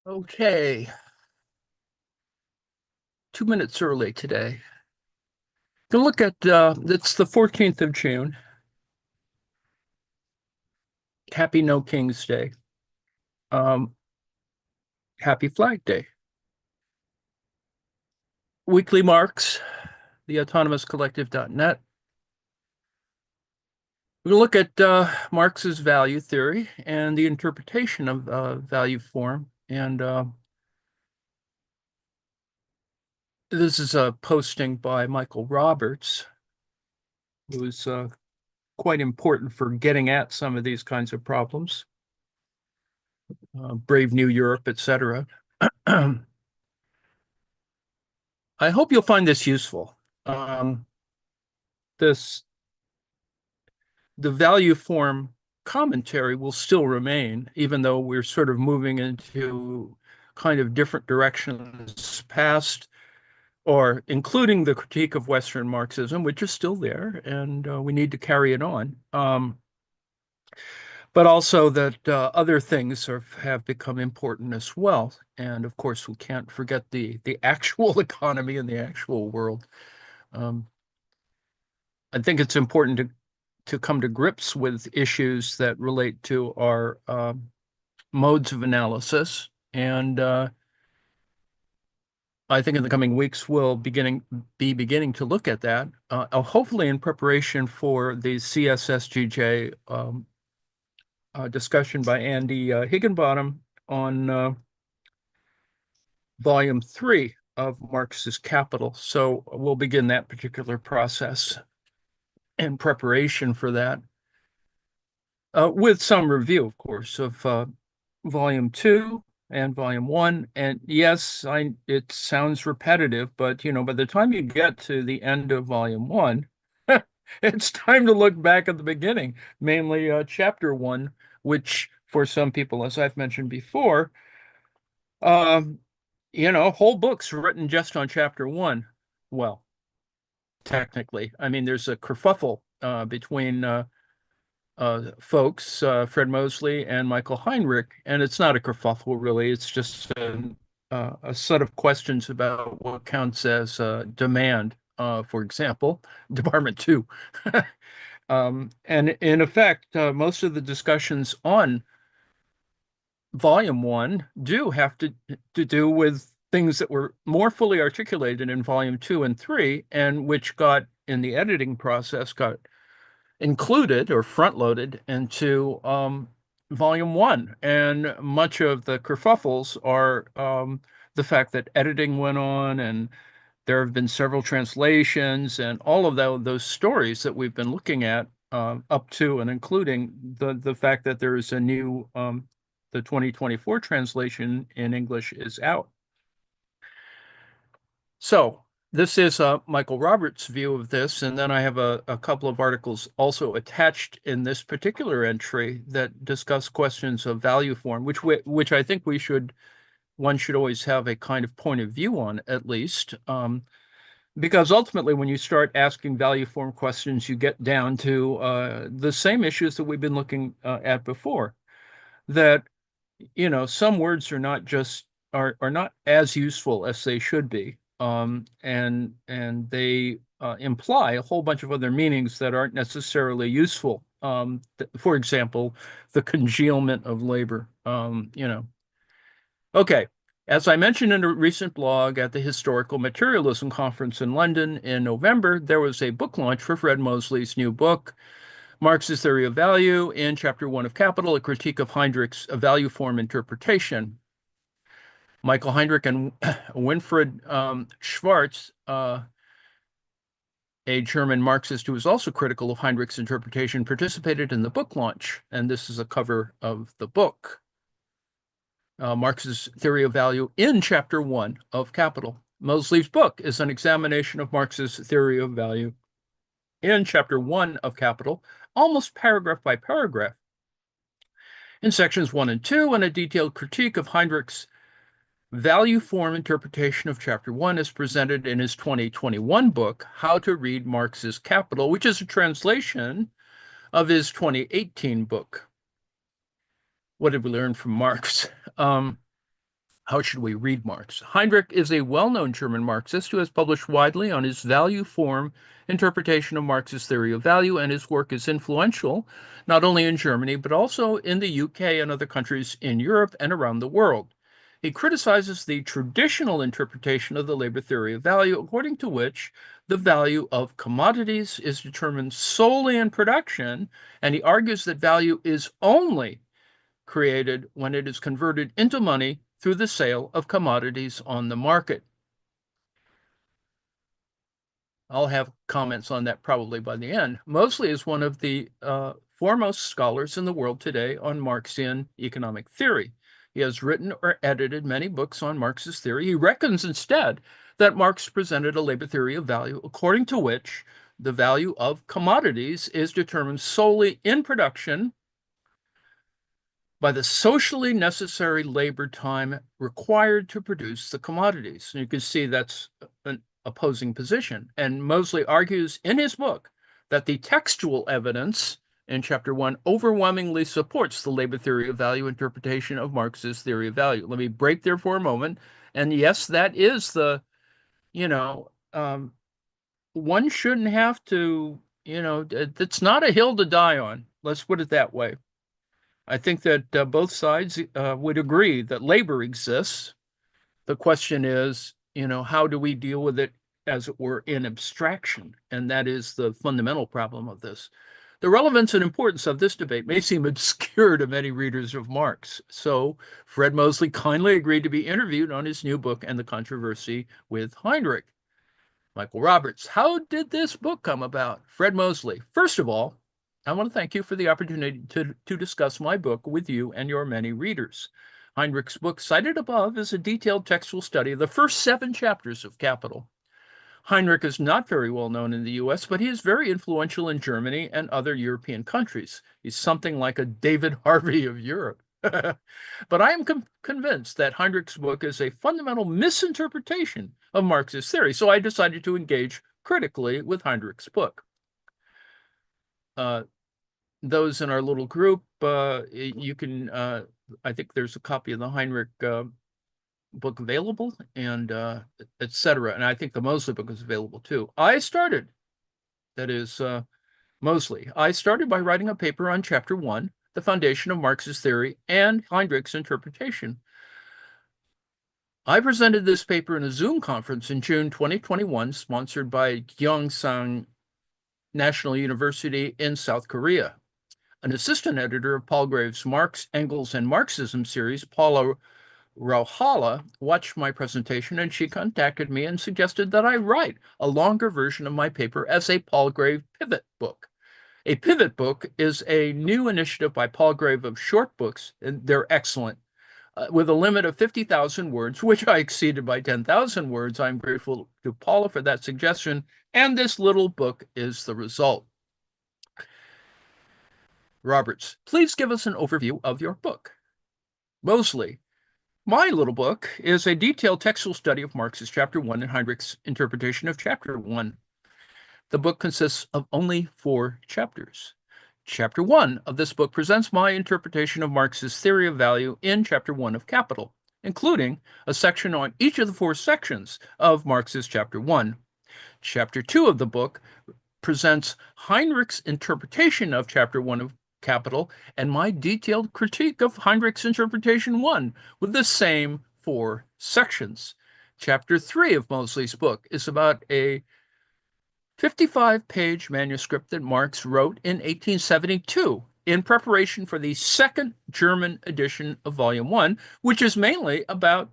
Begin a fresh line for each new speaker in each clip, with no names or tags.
Okay, 2 minutes early today. Gonna look at it's the 14th of June. Happy No King's Day. Um, Happy Flag Day. Weekly Marx, the autonomous collective.net. We're gonna look at Marx's value theory and the interpretation of value form. And this is a posting by Michael Roberts, who's quite important for getting at some of these kinds of problems. Brave New Europe, etc. I hope you'll find this useful. Um, this the value form commentary will still remain, even though we're sort of moving into kind of different directions past or including the critique of Western Marxism, which is still there, and we need to carry it on. But also that other things have become important as well. And of course, we can't forget the actual economy and the actual world. Um, I think it's important to come to grips with issues that relate to our modes of analysis. And I think in the coming weeks we'll be beginning to look at that, hopefully in preparation for the CSSGJ discussion by Andy Higginbottom on volume 3 of Marx's Capital. So we'll begin that particular process in preparation for that. With some review, of course, of volume 2 and volume 1. And yes, it sounds repetitive, but by the time you get to the end of volume 1, it's time to look back at the beginning, mainly chapter 1, which for some people, as I've mentioned before, um, whole books written just on chapter 1. Well, technically, I mean, there's a kerfuffle between folks, Fred Mosley and Michael Heinrich, and it's not a kerfuffle really. It's just a set of questions about what counts as demand. For example, Department Two, and in effect, most of the discussions on Volume One do have to do with things that were more fully articulated in Volume Two and Three, and which got in the editing process got included or front loaded into volume 1. And much of the kerfuffles are the fact that editing went on and there have been several translations and all of those stories that we've been looking at up to and including the fact that there is a new the 2024 translation in English is out. So this is Michael Roberts' view of this, and then I have a couple of articles also attached in this particular entry that discuss questions of value form, which I think one should always have a kind of point of view on, at least, because ultimately, when you start asking value form questions, you get down to the same issues that we've been looking at before. That some words are not as useful as they should be, and they imply a whole bunch of other meanings that aren't necessarily useful. For example, the congealment of labor. Okay. As I mentioned in a recent blog at the Historical Materialism Conference in London in November, there was a book launch for Fred Mosley's new book, Marx's Theory of Value, in Chapter 1 of Capital, a critique of Heinrich's value form interpretation. Michael Heinrich and Winfried Schwarz, a German Marxist who was also critical of Heinrich's interpretation, participated in the book launch, and this is a cover of the book. Marx's Theory of Value in Chapter 1 of Capital. Mosley's book is an examination of Marx's theory of value in Chapter 1 of Capital, almost paragraph by paragraph. In sections 1 and 2, and a detailed critique of Heinrich's value form interpretation of Chapter 1 is presented in his 2021 book, How to Read Marx's Capital, which is a translation of his 2018 book. What did we learn from Marx? How should we read Marx? Heinrich is a well-known German Marxist who has published widely on his value form interpretation of Marx's theory of value, and his work is influential not only in Germany, but also in the UK and other countries in Europe and around the world. He criticizes the traditional interpretation of the labor theory of value, according to which the value of commodities is determined solely in production, and he argues that value is only created when it is converted into money through the sale of commodities on the market. I'll have comments on that probably by the end. Mosley is one of the foremost scholars in the world today on Marxian economic theory. He has written or edited many books on Marxist theory. He reckons instead that Marx presented a labor theory of value according to which the value of commodities is determined solely in production by the socially necessary labor time required to produce the commodities. And you can see that's an opposing position. And Mosley argues in his book that the textual evidence in chapter 1 overwhelmingly supports the labor theory of value interpretation of Marx's theory of value. Let me break there for a moment. And yes, that is the, you know, one shouldn't have to, it's not a hill to die on. Let's put it that way. I think that both sides would agree that labor exists. The question is, how do we deal with it as it were in abstraction? And that is the fundamental problem of this. The relevance and importance of this debate may seem obscure to many readers of Marx. So Fred Mosley kindly agreed to be interviewed on his new book and the controversy with Heinrich. Michael Roberts, how did this book come about? Fred Mosley, first of all, I want to thank you for the opportunity to discuss my book with you and your many readers. Heinrich's book, cited above, is a detailed textual study of the first 7 chapters of Capital. Heinrich is not very well known in the US, but he is very influential in Germany and other European countries. He's something like a David Harvey of Europe. But I am convinced that Heinrich's book is a fundamental misinterpretation of Marxist theory, so I decided to engage critically with Heinrich's book. Those in our little group, you can, I think there's a copy of the Heinrich book available, and etc. And I think the Mosley book is available too. Mosley. I started by writing a paper on chapter 1, the foundation of Marx's theory and Heinrich's interpretation. I presented this paper in a Zoom conference in June 2021, sponsored by Gyeongsang National University in South Korea. An assistant editor of Palgrave's Marx, Engels, and Marxism series, Paula Rauhala, watched my presentation, and she contacted me and suggested that I write a longer version of my paper as a Palgrave pivot book. A pivot book is a new initiative by Palgrave of short books, and they're excellent, with a limit of 50,000 words, which I exceeded by 10,000 words. I'm grateful to Paula for that suggestion, and this little book is the result. Roberts, please give us an overview of your book. Mosley, my little book is a detailed textual study of Marx's chapter 1 and Heinrich's interpretation of chapter 1. The book consists of only 4 chapters. Chapter 1 of this book presents my interpretation of Marx's theory of value in chapter 1 of Capital, including a section on each of the 4 sections of Marx's chapter 1. Chapter 2 of the book presents Heinrich's interpretation of chapter 1 of Capital and my detailed critique of Heinrich's interpretation 1 with the same 4 sections. Chapter 3 of Mosley's book is about a 55-page manuscript that Marx wrote in 1872 in preparation for the second German edition of Volume 1, which is mainly about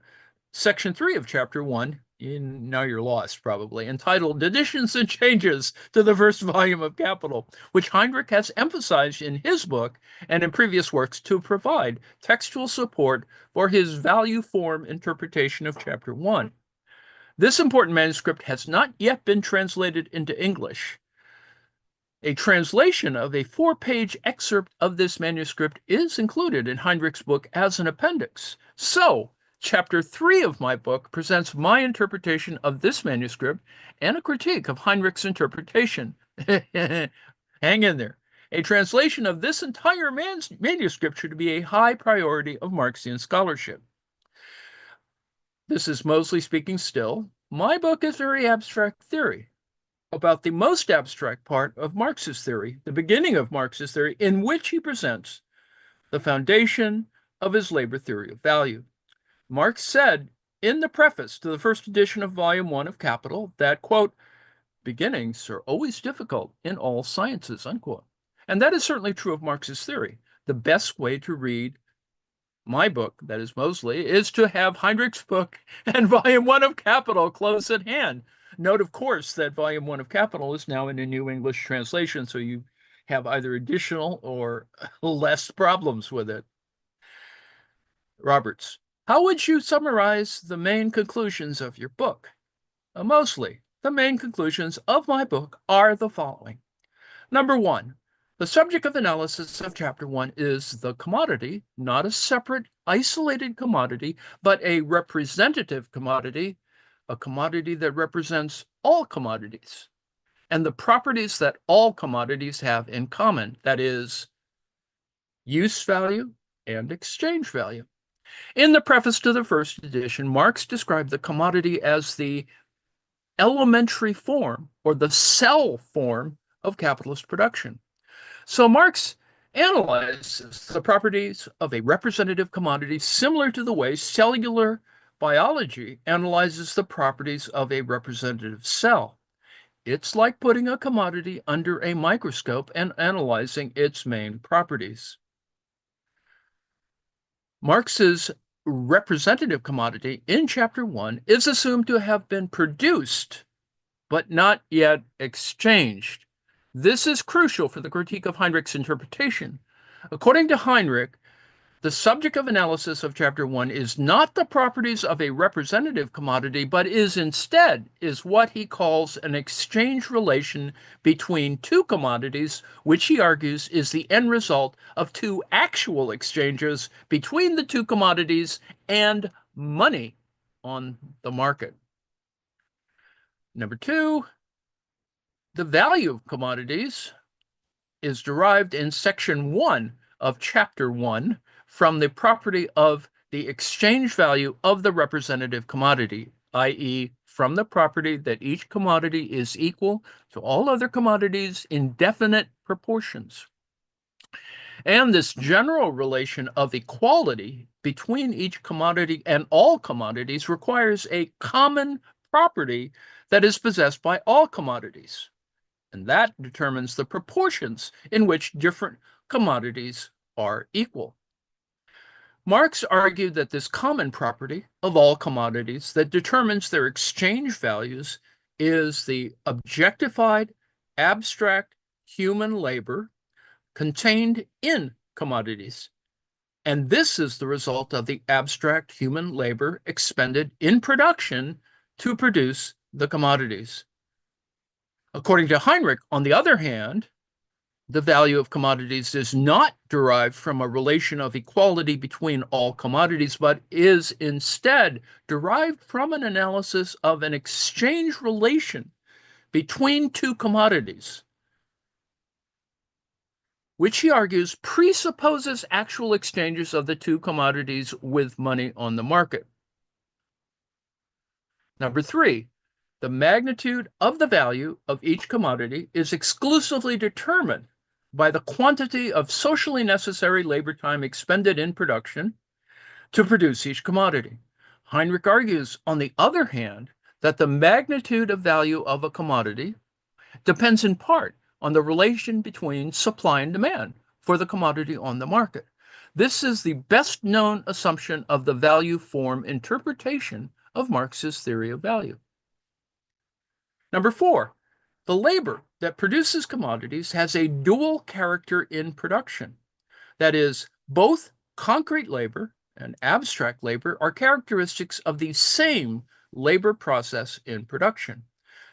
Section 3 of Chapter 1, now you're lost probably, entitled Additions and Changes to the First Volume of Capital, which Heinrich has emphasized in his book and in previous works to provide textual support for his value form interpretation of Chapter 1. This important manuscript has not yet been translated into English. A translation of a 4-page excerpt of this manuscript is included in Heinrich's book as an appendix. So, Chapter 3 of my book presents my interpretation of this manuscript and a critique of Heinrich's interpretation. Hang in there. A translation of this entire manuscript should be a high priority of Marxian scholarship. This is Mosley speaking still. My book is very abstract theory about the most abstract part of Marx's theory, the beginning of Marx's theory, in which he presents the foundation of his labor theory of value. Marx said in the preface to the first edition of Volume 1 of Capital that, quote, beginnings are always difficult in all sciences, unquote. And that is certainly true of Marx's theory. The best way to read my book, that is Mosley, is to have Heinrich's book and Volume 1 of Capital close at hand. Note, of course, that Volume 1 of Capital is now in a new English translation, so you have either additional or less problems with it. Roberts, how would you summarize the main conclusions of your book? Mosley, the main conclusions of my book are the following. Number one, the subject of analysis of Chapter 1 is the commodity, not a separate, isolated commodity, but a representative commodity, a commodity that represents all commodities, and the properties that all commodities have in common, that is, use value and exchange value. In the preface to the first edition, Marx described the commodity as the elementary form, or the cell form, of capitalist production. So Marx analyzes the properties of a representative commodity similar to the way cellular biology analyzes the properties of a representative cell. It's like putting a commodity under a microscope and analyzing its main properties. Marx's representative commodity in Chapter 1 is assumed to have been produced, but not yet exchanged. This is crucial for the critique of Heinrich's interpretation. According to Heinrich, the subject of analysis of Chapter 1 is not the properties of a representative commodity, but is instead what he calls an exchange relation between two commodities, which he argues is the end result of two actual exchanges between the two commodities and money on the market. Number two, the value of commodities is derived in Section 1 of Chapter 1 from the property of the exchange value of the representative commodity, i.e., from the property that each commodity is equal to all other commodities in definite proportions. And this general relation of equality between each commodity and all commodities requires a common property that is possessed by all commodities. And that determines the proportions in which different commodities are equal. Marx argued that this common property of all commodities that determines their exchange values is the objectified, abstract human labor contained in commodities. And this is the result of the abstract human labor expended in production to produce the commodities. According to Heinrich, on the other hand, the value of commodities is not derived from a relation of equality between all commodities, but is instead derived from an analysis of an exchange relation between two commodities, which he argues presupposes actual exchanges of the two commodities with money on the market. Number three, the magnitude of the value of each commodity is exclusively determined by the quantity of socially necessary labor time expended in production to produce each commodity. Heinrich argues, on the other hand, that the magnitude of value of a commodity depends in part on the relation between supply and demand for the commodity on the market. This is the best known assumption of the value form interpretation of Marx's theory of value. Number four, the labor that produces commodities has a dual character in production. That is, both concrete labor and abstract labor are characteristics of the same labor process in production.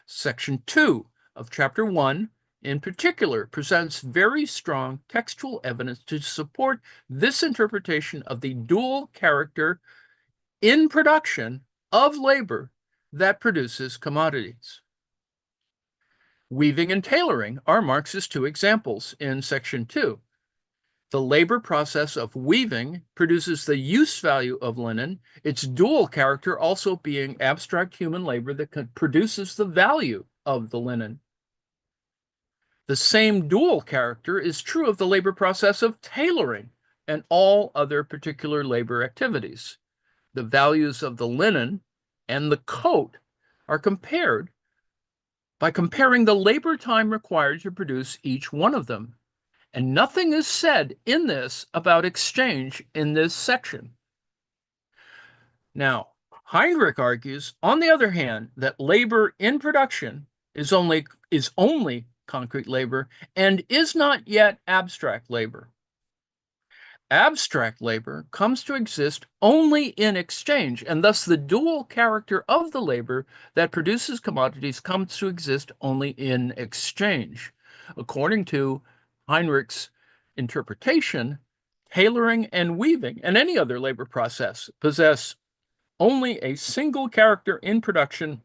Section 2 of Chapter 1, in particular, presents very strong textual evidence to support this interpretation of the dual character in production of labor that produces commodities. Weaving and tailoring are Marx's two examples in Section 2. The labor process of weaving produces the use value of linen, its dual character also being abstract human labor that produces the value of the linen. The same dual character is true of the labor process of tailoring and all other particular labor activities. The values of the linen and the coat are compared by comparing the labor time required to produce each one of them. And nothing is said in this about exchange in this section. Now, Heinrich argues, on the other hand, that labor in production is only concrete labor and is not yet abstract labor. Abstract labor comes to exist only in exchange, and thus the dual character of the labor that produces commodities comes to exist only in exchange. According to Heinrich's interpretation, tailoring and weaving and any other labor process possess only a single character in production,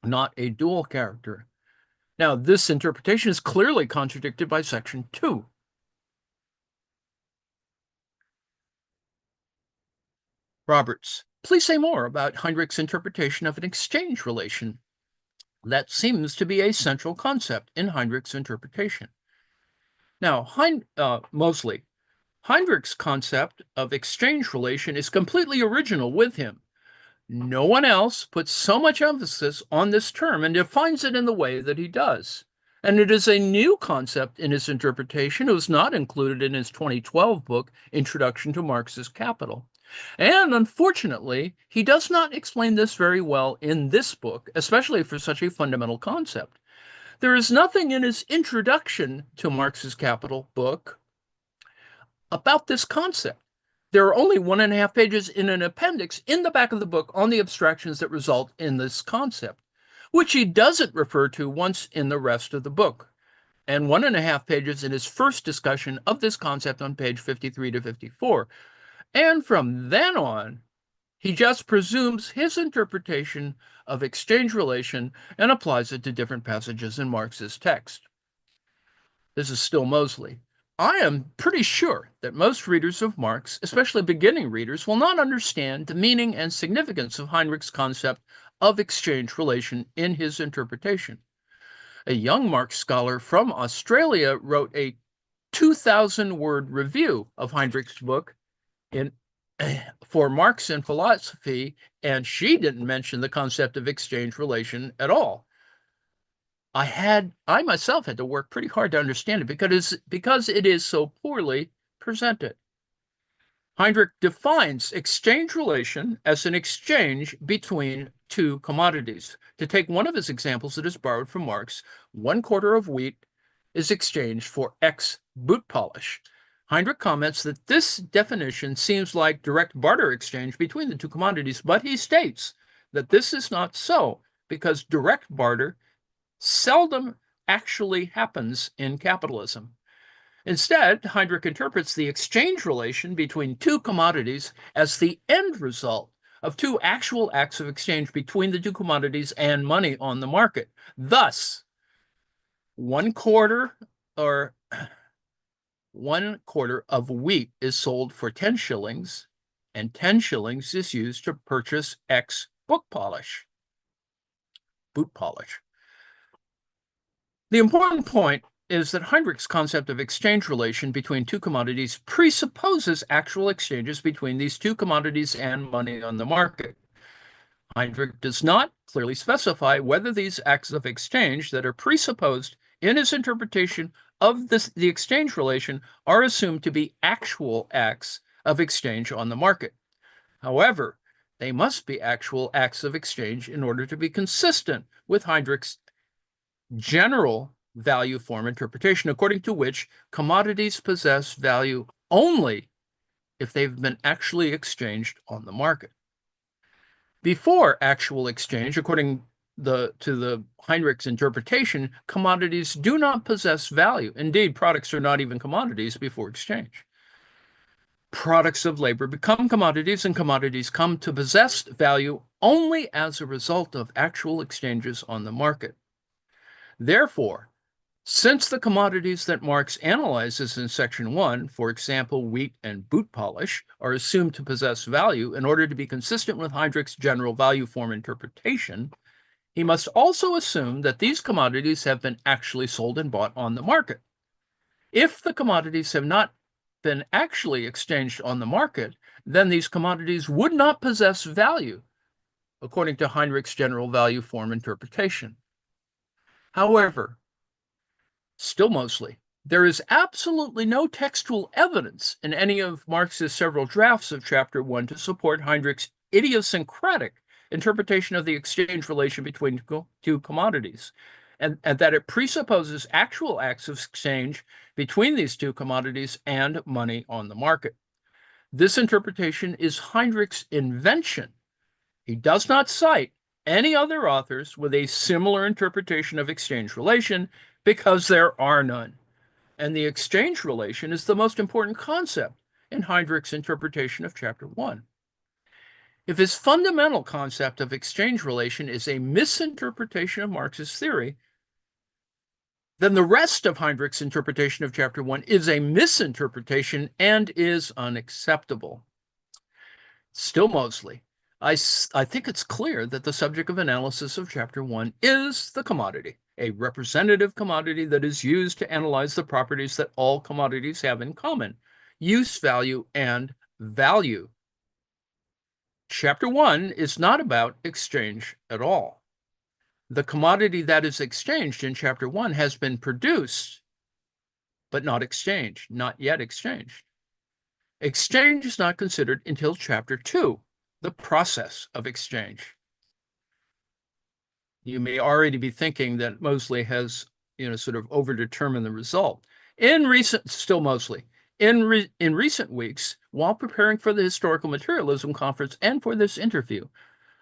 not a dual character. Now, this interpretation is clearly contradicted by Section 2. Roberts, please say more about Heinrich's interpretation of an exchange relation. That seems to be a central concept in Heinrich's interpretation. Now, Mosley, Heinrich's concept of exchange relation is completely original with him. No one else puts so much emphasis on this term and defines it in the way that he does. And it is a new concept in his interpretation. It was not included in his 2012 book, Introduction to Marx's Capital. And unfortunately, he does not explain this very well in this book, especially for such a fundamental concept. There is nothing in his Introduction to Marx's Capital book about this concept. There are only 1.5 pages in an appendix in the back of the book on the abstractions that result in this concept, which he doesn't refer to once in the rest of the book, and 1.5 pages in his first discussion of this concept on page 53 to 54. And from then on, he just presumes his interpretation of exchange relation and applies it to different passages in Marx's text. This is still Mosley. I am pretty sure that most readers of Marx, especially beginning readers, will not understand the meaning and significance of Heinrich's concept of exchange relation in his interpretation. A young Marx scholar from Australia wrote a 2,000-word review of Heinrich's book for Marx and Philosophy, and she didn't mention the concept of exchange relation at all. I myself had to work pretty hard to understand it because it is so poorly presented. Heinrich defines exchange relation as an exchange between two commodities. To take one of his examples that is borrowed from Marx, 1/4 of wheat is exchanged for X boot polish. Heinrich comments that this definition seems like direct barter exchange between the two commodities, but he states that this is not so because direct barter seldom actually happens in capitalism. Instead, Heinrich interprets the exchange relation between two commodities as the end result of two actual acts of exchange between the two commodities and money on the market. Thus, 1/4 of wheat is sold for 10 shillings, and 10 shillings is used to purchase X boot polish. The important point is that Heinrich's concept of exchange relation between two commodities presupposes actual exchanges between these two commodities and money on the market. Heinrich does not clearly specify whether these acts of exchange that are presupposed in his interpretation of the exchange relation are assumed to be actual acts of exchange on the market. However, they must be actual acts of exchange in order to be consistent with Heinrich's general value form interpretation, according to which commodities possess value only if they've been actually exchanged on the market. Before actual exchange, according to the Heinrich's interpretation, commodities do not possess value. Indeed, products are not even commodities before exchange. Products of labor become commodities, and commodities come to possess value only as a result of actual exchanges on the market. Therefore, Since the commodities that Marx analyzes in Section 1, for example, wheat and boot polish, are assumed to possess value in order to be consistent with Heinrich's general value form interpretation, he must also assume that these commodities have been actually sold and bought on the market. If the commodities have not been actually exchanged on the market, then these commodities would not possess value, according to Heinrich's general value form interpretation. However, still mostly, there is absolutely no textual evidence in any of Marx's several drafts of Chapter 1 to support Heinrich's idiosyncratic interpretation of the exchange relation between two commodities, and that it presupposes actual acts of exchange between these two commodities and money on the market. This interpretation is Heinrich's invention. He does not cite any other authors with a similar interpretation of exchange relation because there are none. And the exchange relation is the most important concept in Heinrich's interpretation of Chapter 1. If his fundamental concept of exchange relation is a misinterpretation of Marx's theory, then the rest of Heinrich's interpretation of Chapter 1 is a misinterpretation and is unacceptable. Still mostly, I think it's clear that the subject of analysis of Chapter 1 is the commodity, a representative commodity that is used to analyze the properties that all commodities have in common, use value and value. Chapter 1 is not about exchange at all. The commodity that is exchanged in Chapter 1 has been produced, but not exchanged, not yet exchanged. Exchange is not considered until Chapter 2, the process of exchange. You may already be thinking that Mosley has, sort of overdetermined the result. Still mostly, in recent weeks, while preparing for the Historical Materialism Conference and for this interview,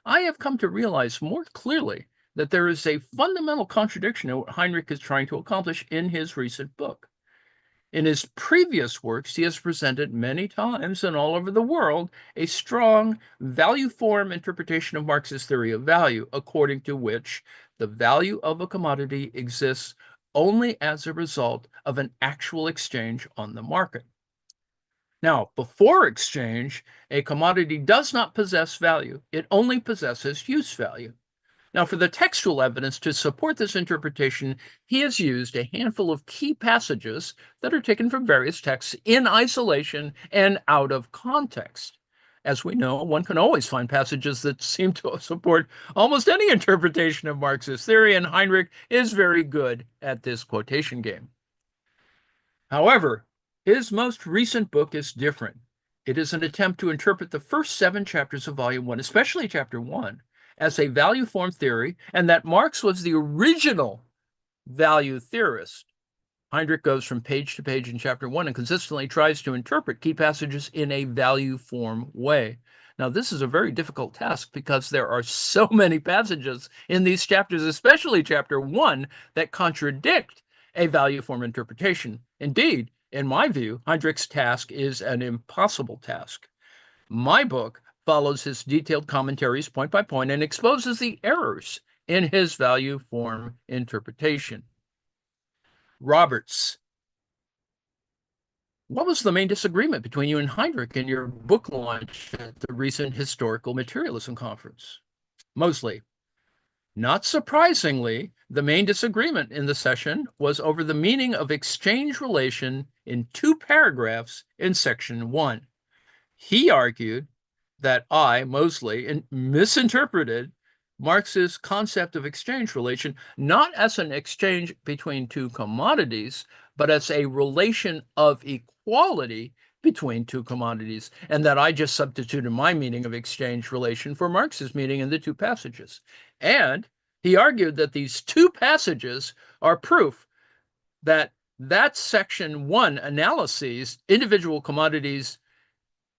I have come to realize more clearly that there is a fundamental contradiction in what Heinrich is trying to accomplish in his recent book. In his previous works, he has presented many times and all over the world a strong value form interpretation of Marx's theory of value, according to which the value of a commodity exists only as a result of an actual exchange on the market. Now, before exchange, a commodity does not possess value. It only possesses use value. Now, for the textual evidence to support this interpretation, he has used a handful of key passages that are taken from various texts in isolation and out of context. As we know, one can always find passages that seem to support almost any interpretation of Marxist theory, and Heinrich is very good at this quotation game. However, his most recent book is different. It is an attempt to interpret the first 7 chapters of Volume 1, especially Chapter 1, as a value form theory, and that Marx was the original value theorist. Heinrich goes from page to page in Chapter 1 and consistently tries to interpret key passages in a value form way. Now, this is a very difficult task because there are so many passages in these chapters, especially Chapter 1, that contradict a value form interpretation. Indeed, in my view, Heinrich's task is an impossible task. My book follows his detailed commentaries point by point and exposes the errors in his value form interpretation. Roberts, what was the main disagreement between you and Heinrich in your book launch at the recent Historical Materialism Conference? Mosley, not surprisingly, the main disagreement in the session was over the meaning of exchange relation in 2 paragraphs in Section 1. He argued that I, Mosley, misinterpreted Marx's concept of exchange relation not as an exchange between 2 commodities, but as a relation of equality between 2 commodities, and that I just substituted my meaning of exchange relation for Marx's meaning in the 2 passages. And he argued that these 2 passages are proof that Section 1 analyses individual commodities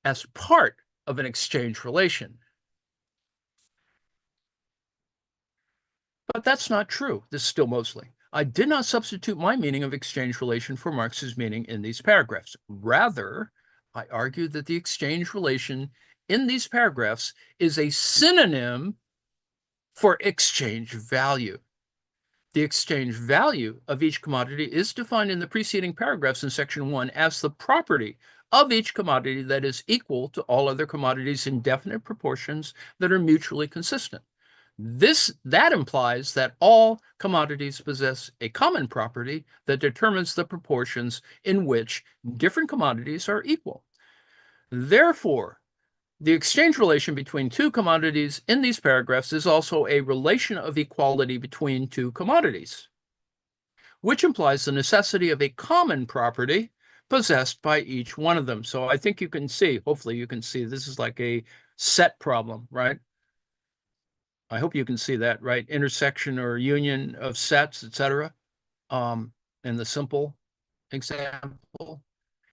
as part of an exchange relation. But that's not true. This is still Mosley. I did not substitute my meaning of exchange relation for Marx's meaning in these paragraphs. Rather, I argued that the exchange relation in these paragraphs is a synonym for exchange value. The exchange value of each commodity is defined in the preceding paragraphs in section 1 as the property of each commodity that is equal to all other commodities in definite proportions that are mutually consistent. That implies that all commodities possess a common property that determines the proportions in which different commodities are equal. Therefore, the exchange relation between two commodities in these paragraphs is also a relation of equality between two commodities, which implies the necessity of a common property possessed by each one of them. So I think you can see, hopefully you can see, this is like a set problem, right? I hope you can see that, right? Intersection or union of sets, etc. In the simple example.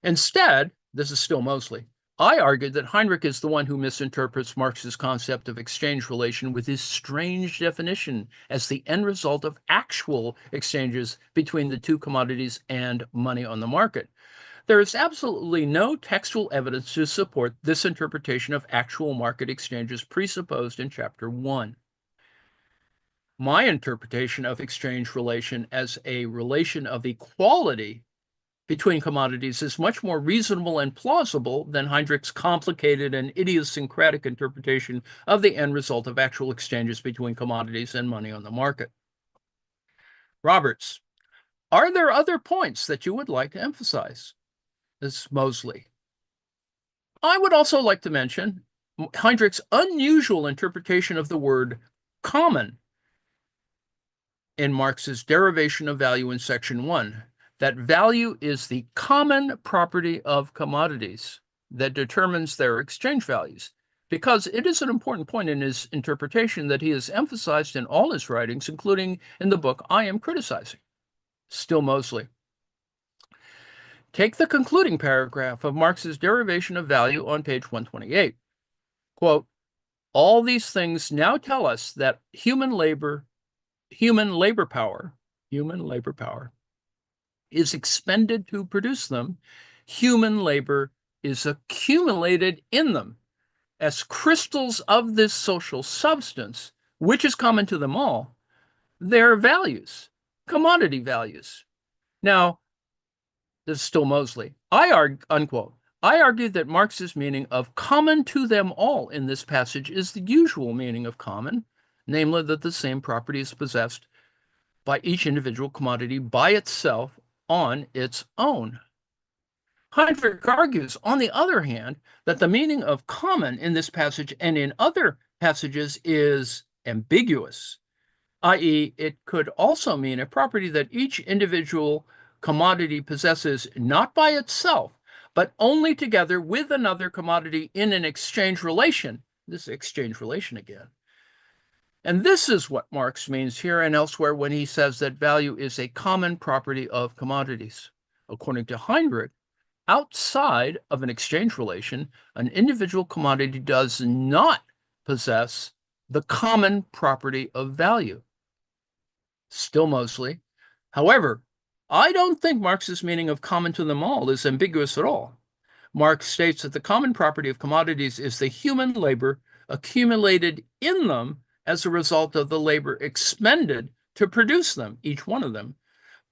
Instead, this is still Mosley. I argued that Heinrich is the one who misinterprets Marx's concept of exchange relation with his strange definition as the end result of actual exchanges between the two commodities and money on the market. There is absolutely no textual evidence to support this interpretation of actual market exchanges presupposed in Chapter 1. My interpretation of exchange relation as a relation of equality between commodities is much more reasonable and plausible than Heinrich's complicated and idiosyncratic interpretation of the end result of actual exchanges between commodities and money on the market. Roberts, are there other points that you would like to emphasize? This is Mosley. I would also like to mention Heinrich's unusual interpretation of the word common in Marx's derivation of value in section 1. That value is the common property of commodities that determines their exchange values, because it is an important point in his interpretation that he has emphasized in all his writings, including in the book I am criticizing. Still Mosley. Take the concluding paragraph of Marx's derivation of value on page 128. Quote, all these things now tell us that human labor power is expended to produce them. Human labor is accumulated in them as crystals of this social substance, which is common to them all, their values, commodity values. Now, this is still Mosley. Unquote. I argued that Marx's meaning of common to them all in this passage is the usual meaning of common, namely that the same property is possessed by each individual commodity by itself on its own. Heinrich argues, on the other hand, that the meaning of common in this passage and in other passages is ambiguous, i.e., it could also mean a property that each individual commodity possesses not by itself, but only together with another commodity in an exchange relation. This exchange relation again. And this is what Marx means here and elsewhere when he says that value is a common property of commodities. According to Heinrich, outside of an exchange relation, an individual commodity does not possess the common property of value. Still Mosley. However, I don't think Marx's meaning of common to them all is ambiguous at all. Marx states that the common property of commodities is the human labor accumulated in them as a result of the labor expended to produce them, each one of them,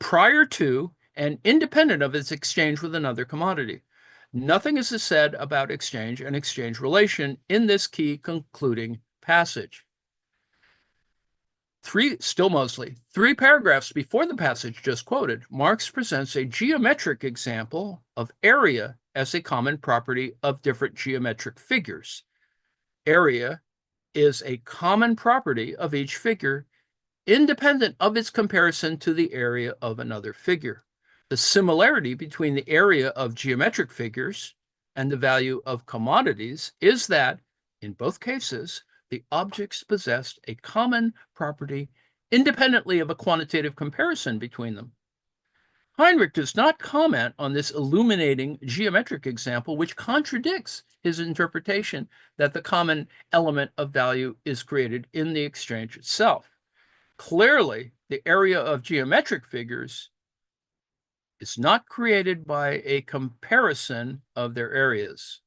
prior to and independent of its exchange with another commodity. Nothing is said about exchange and exchange relation in this key concluding passage. Still Mosley, 3 paragraphs before the passage just quoted, Marx presents a geometric example of area as a common property of different geometric figures. Area is a common property of each figure, independent of its comparison to the area of another figure. The similarity between the area of geometric figures and the value of commodities is that, in both cases, the objects possessed a common property independently of a quantitative comparison between them. Heinrich does not comment on this illuminating geometric example, which contradicts his interpretation that the common element of value is created in the exchange itself. Clearly, the area of geometric figures is not created by a comparison of their areas.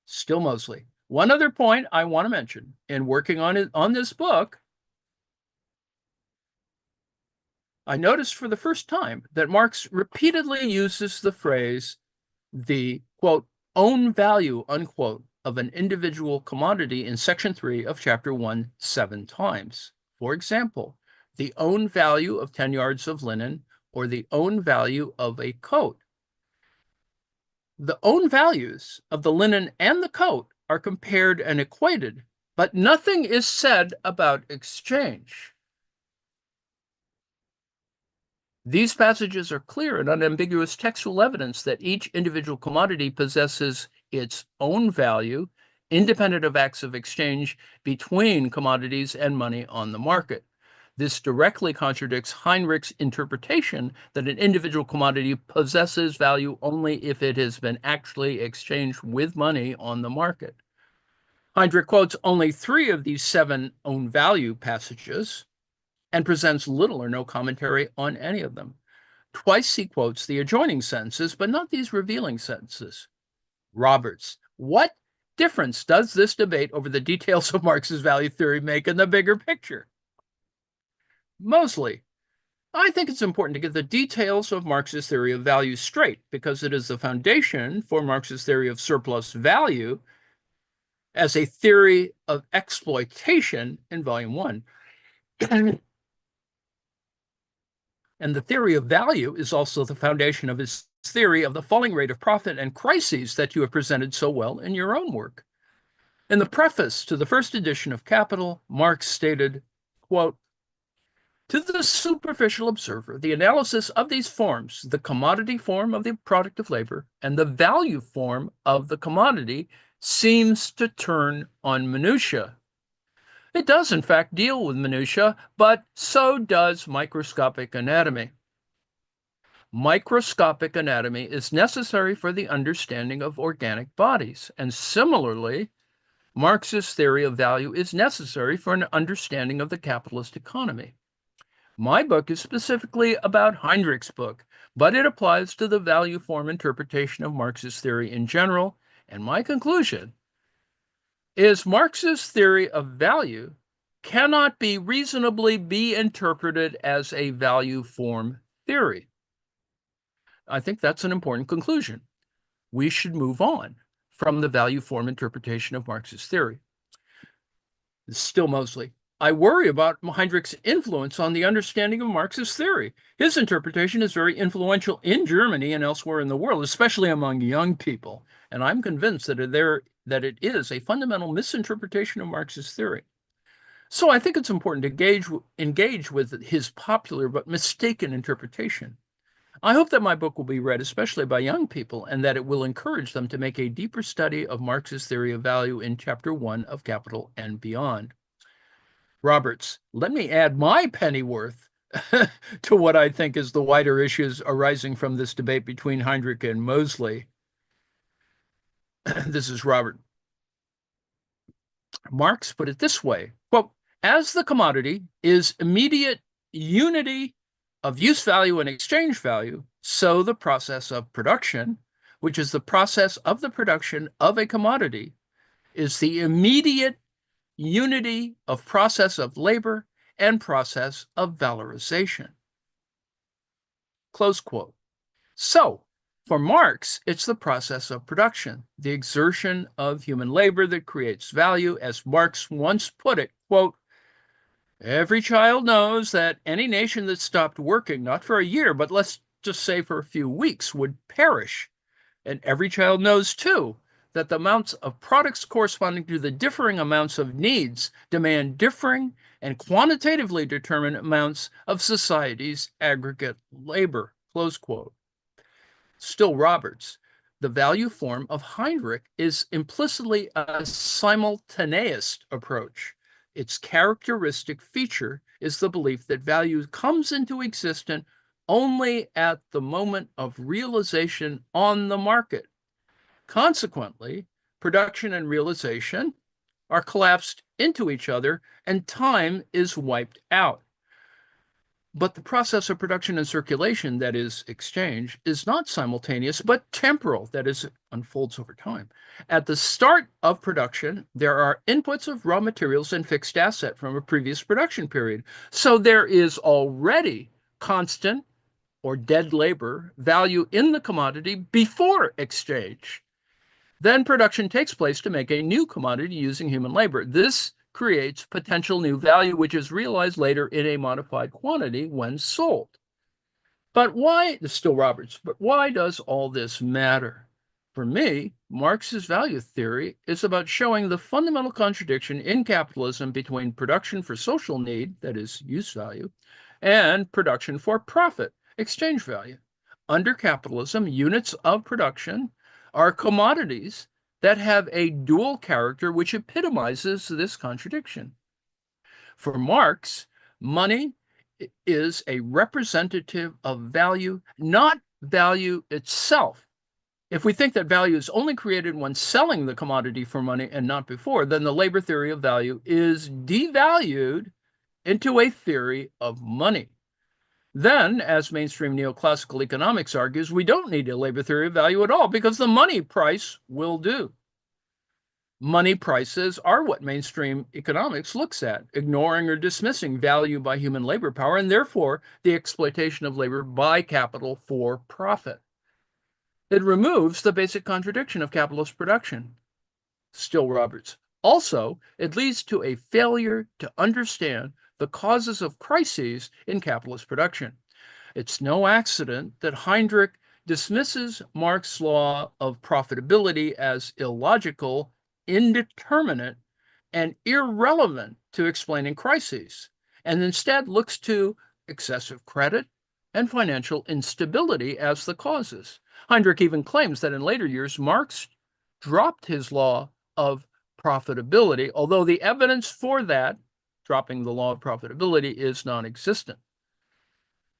Still Mosley. One other point I want to mention in working on this book, I noticed for the first time that Marx repeatedly uses the phrase, the, quote, own value, unquote, of an individual commodity in section 3 of chapter 1 7 times. For example, the own value of 10 yards of linen or the own value of a coat. The own values of the linen and the coat are compared and equated, but nothing is said about exchange. These passages are clear and unambiguous textual evidence that each individual commodity possesses its own value, independent of acts of exchange between commodities and money on the market. This directly contradicts Heinrich's interpretation that an individual commodity possesses value only if it has been actually exchanged with money on the market. Heinrich quotes only 3 of these 7 own value passages and presents little or no commentary on any of them. Twice he quotes the adjoining sentences, but not these revealing sentences. Roberts, what difference does this debate over the details of Marx's value theory make in the bigger picture? Mosley, I think it's important to get the details of Marx's theory of value straight because it is the foundation for Marx's theory of surplus value as a theory of exploitation in Volume 1. And the theory of value is also the foundation of his theory of the falling rate of profit and crises that you have presented so well in your own work. In the preface to the first edition of Capital, Marx stated, quote, to the superficial observer, the analysis of these forms, the commodity form of the product of labor and the value form of the commodity, seems to turn on minutiae. It does, in fact, deal with minutiae, but so does microscopic anatomy. Microscopic anatomy is necessary for the understanding of organic bodies, and similarly, Marx's theory of value is necessary for an understanding of the capitalist economy. My book is specifically about Heinrich's book, but it applies to the value form interpretation of Marx's theory in general, and my conclusion is Marx's theory of value cannot be reasonably be interpreted as a value form theory. I think that's an important conclusion. We should move on from the value form interpretation of Marx's theory. Still Mosley. I worry about Heinrich's influence on the understanding of Marx's theory. His interpretation is very influential in Germany and elsewhere in the world, especially among young people. And I'm convinced that it is a fundamental misinterpretation of Marx's theory. So I think it's important to engage with his popular but mistaken interpretation. I hope that my book will be read, especially by young people, and that it will encourage them to make a deeper study of Marx's theory of value in Chapter 1 of Capital and beyond. Roberts, let me add my pennyworth to what I think is the wider issues arising from this debate between Heinrich and Mosley. This is Robert. Marx put it this way, quote, as the commodity is immediate unity of use value and exchange value, so the process of production, which is the process of the production of a commodity, is the immediate unity of process of labor and process of valorization. Close quote. So, for Marx, it's the process of production, the exertion of human labor that creates value, as Marx once put it, quote, every child knows that any nation that stopped working, not for a year, but let's just say for a few weeks, would perish. And every child knows, too, that the amounts of products corresponding to the differing amounts of needs demand differing and quantitatively determined amounts of society's aggregate labor, close quote. Still Roberts, the value form of Heinrich is implicitly a simultaneous approach. Its characteristic feature is the belief that value comes into existence only at the moment of realization on the market. Consequently, production and realization are collapsed into each other and time is wiped out. But the process of production and circulation, that is, exchange, is not simultaneous, but temporal, that is, unfolds over time. At the start of production, there are inputs of raw materials and fixed asset from a previous production period. So there is already constant or dead labor value in the commodity before exchange. Then production takes place to make a new commodity using human labor. This creates potential new value, which is realized later in a modified quantity when sold. But why, still Roberts, but why does all this matter? For me, Marx's value theory is about showing the fundamental contradiction in capitalism between production for social need, that is, use value, and production for profit, exchange value. Under capitalism, units of production are commodities that have a dual character which epitomizes this contradiction. For Marx, money is a representative of value, not value itself. If we think that value is only created when selling the commodity for money and not before, then the labor theory of value is devalued into a theory of money. Then, as mainstream neoclassical economics argues, we don't need a labor theory of value at all because the money price will do. Money prices are what mainstream economics looks at, ignoring or dismissing value by human labor power, and therefore the exploitation of labor by capital for profit. It removes the basic contradiction of capitalist production. Still Roberts. Also, it leads to a failure to understand the causes of crises in capitalist production. It's no accident that Heinrich dismisses Marx's law of profitability as illogical, indeterminate, and irrelevant to explaining crises, and instead looks to excessive credit and financial instability as the causes. Heinrich even claims that in later years, Marx dropped his law of profitability, although the evidence for that, dropping the law of profitability, is non-existent.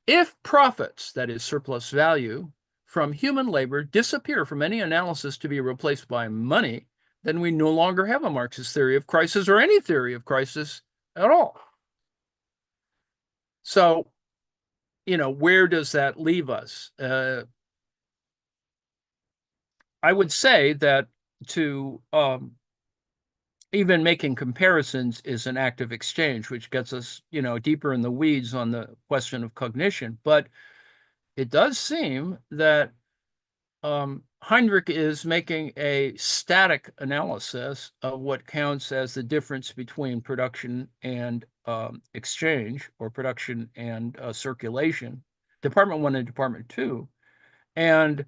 If profits, that is surplus value, from human labor disappear from any analysis to be replaced by money, then we no longer have a Marxist theory of crisis or any theory of crisis at all. So, where does that leave us? I would say that to even making comparisons is an act of exchange, which gets us, deeper in the weeds on the question of cognition. But it does seem that Heinrich is making a static analysis of what counts as the difference between production and exchange, or production and circulation, Department 1 and Department 2. And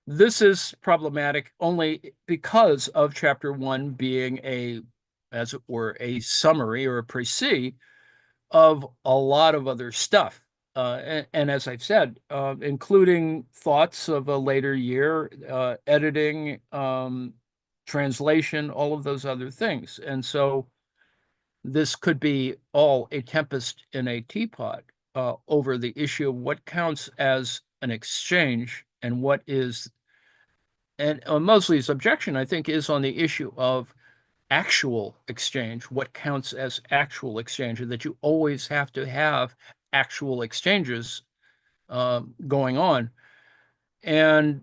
this is problematic only because of Chapter 1 being as it were, a summary or a précis of a lot of other stuff. And as I've said, including thoughts of a later year, editing, translation, all of those other things. And so this could be all a tempest in a teapot over the issue of what counts as an exchange and what is, and Mosley's objection, I think, is on the issue of actual exchange, what counts as actual exchange, and that you always have to have actual exchanges going on. And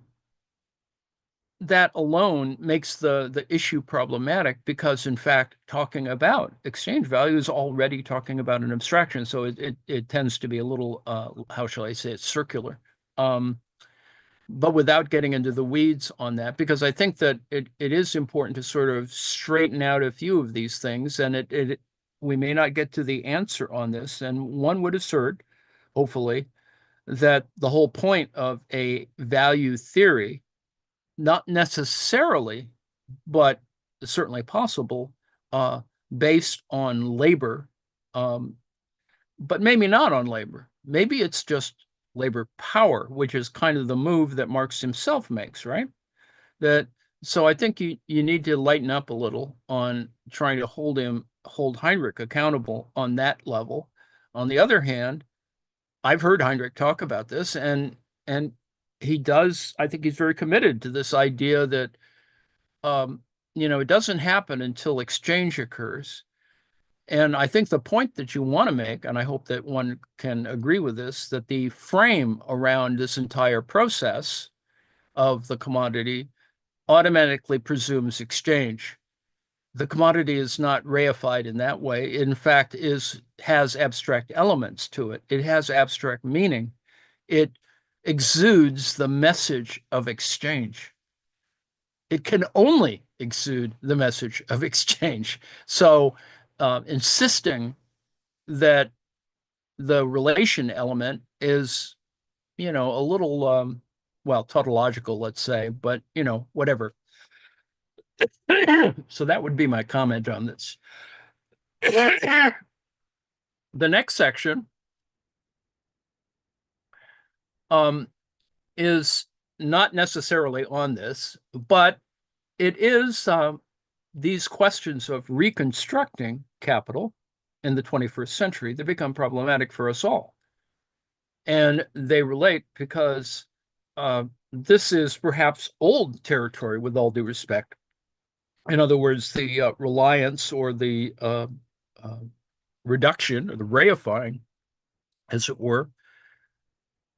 that alone makes the issue problematic because, in fact, talking about exchange value is already talking about an abstraction. So it tends to be a little, how shall I say it, circular. But without getting into the weeds on that, because I think that it is important to sort of straighten out a few of these things, and we may not get to the answer on this. And one would assert, hopefully, that the whole point of a value theory, not necessarily, but certainly possible, based on labor, but maybe not on labor. Maybe it's just labor power, which is kind of the move that Marx himself makes, right? So I think you need to lighten up a little on trying to hold Heinrich accountable on that level. On the other hand, I've heard Heinrich talk about this, and he does. I think he's very committed to this idea that it doesn't happen until exchange occurs. And I think the point that you want to make, and I hope that one can agree with this, that the frame around this entire process of the commodity automatically presumes exchange. the commodity is not reified in that way. In fact, has abstract elements to it. It has abstract meaning. It exudes the message of exchange. It can only exude the message of exchange. So, insisting that the relation element is, a little, well, tautological, let's say, but, whatever. So that would be my comment on this. The next section is not necessarily on this, but it is these questions of reconstructing capital in the 21st century that become problematic for us all. And they relate because this is perhaps old territory, with all due respect. In other words, the reliance or the reduction or the reifying, as it were,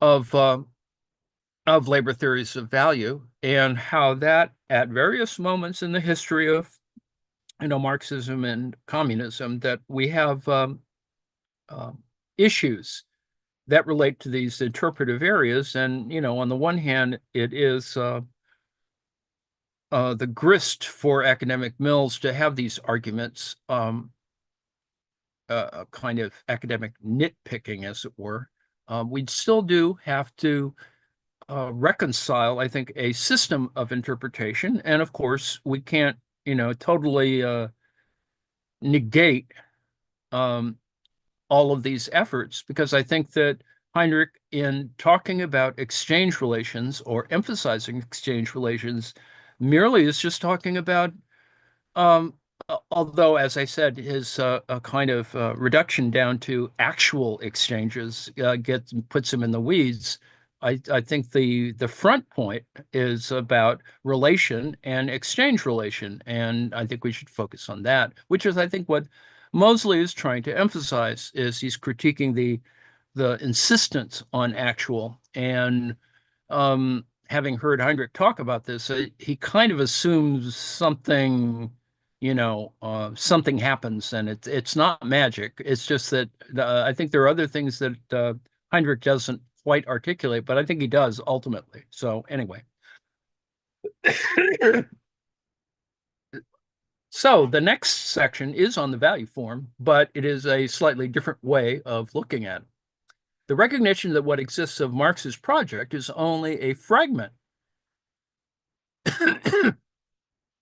of labor theories of value, and how that at various moments in the history of Marxism and communism, that we have issues that relate to these interpretive areas. And on the one hand, it is the grist for academic mills to have these arguments, a kind of academic nitpicking, as it were. We still do have to reconcile, I think, a system of interpretation. And of course, we can't, totally negate all of these efforts, because I think that Heinrich, in talking about exchange relations or emphasizing exchange relations, merely is just talking about, although, as I said, his a kind of reduction down to actual exchanges puts him in the weeds. I think the front point is about relation and exchange relation, and I think we should focus on that, which is, I think, what Mosley is trying to emphasize. Is he's critiquing the insistence on actual. And having heard Heinrich talk about this, he kind of assumes something, something happens, and it's not magic. It's just that I think there are other things that Heinrich doesn't quite articulate, but I think he does ultimately. So anyway. So the next section is on the value form, but it is a slightly different way of looking at it. The recognition that what exists of Marx's project is only a fragment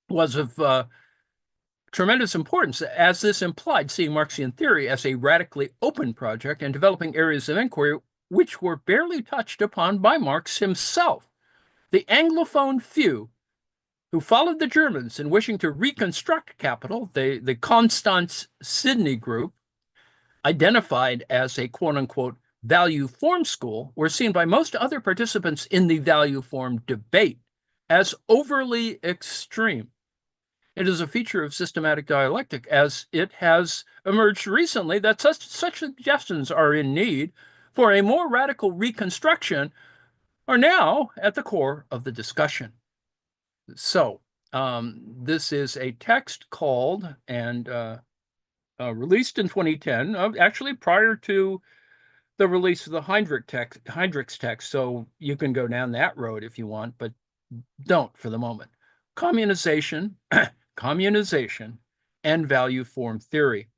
was of tremendous importance, as this implied seeing Marxian theory as a radically open project and developing areas of inquiry which were barely touched upon by Marx himself. The Anglophone few who followed the Germans in wishing to reconstruct capital, the Constance Sidney group, identified as a quote-unquote value form school, were seen by most other participants in the value form debate as overly extreme. It is a feature of systematic dialectic, as it has emerged recently, that such suggestions are in need for a more radical reconstruction are now at the core of the discussion. So this is a text called and released in 2010, actually prior to the release of the Heinrich's text. So you can go down that road if you want, but don't for the moment. Communization, communization, and value form theory.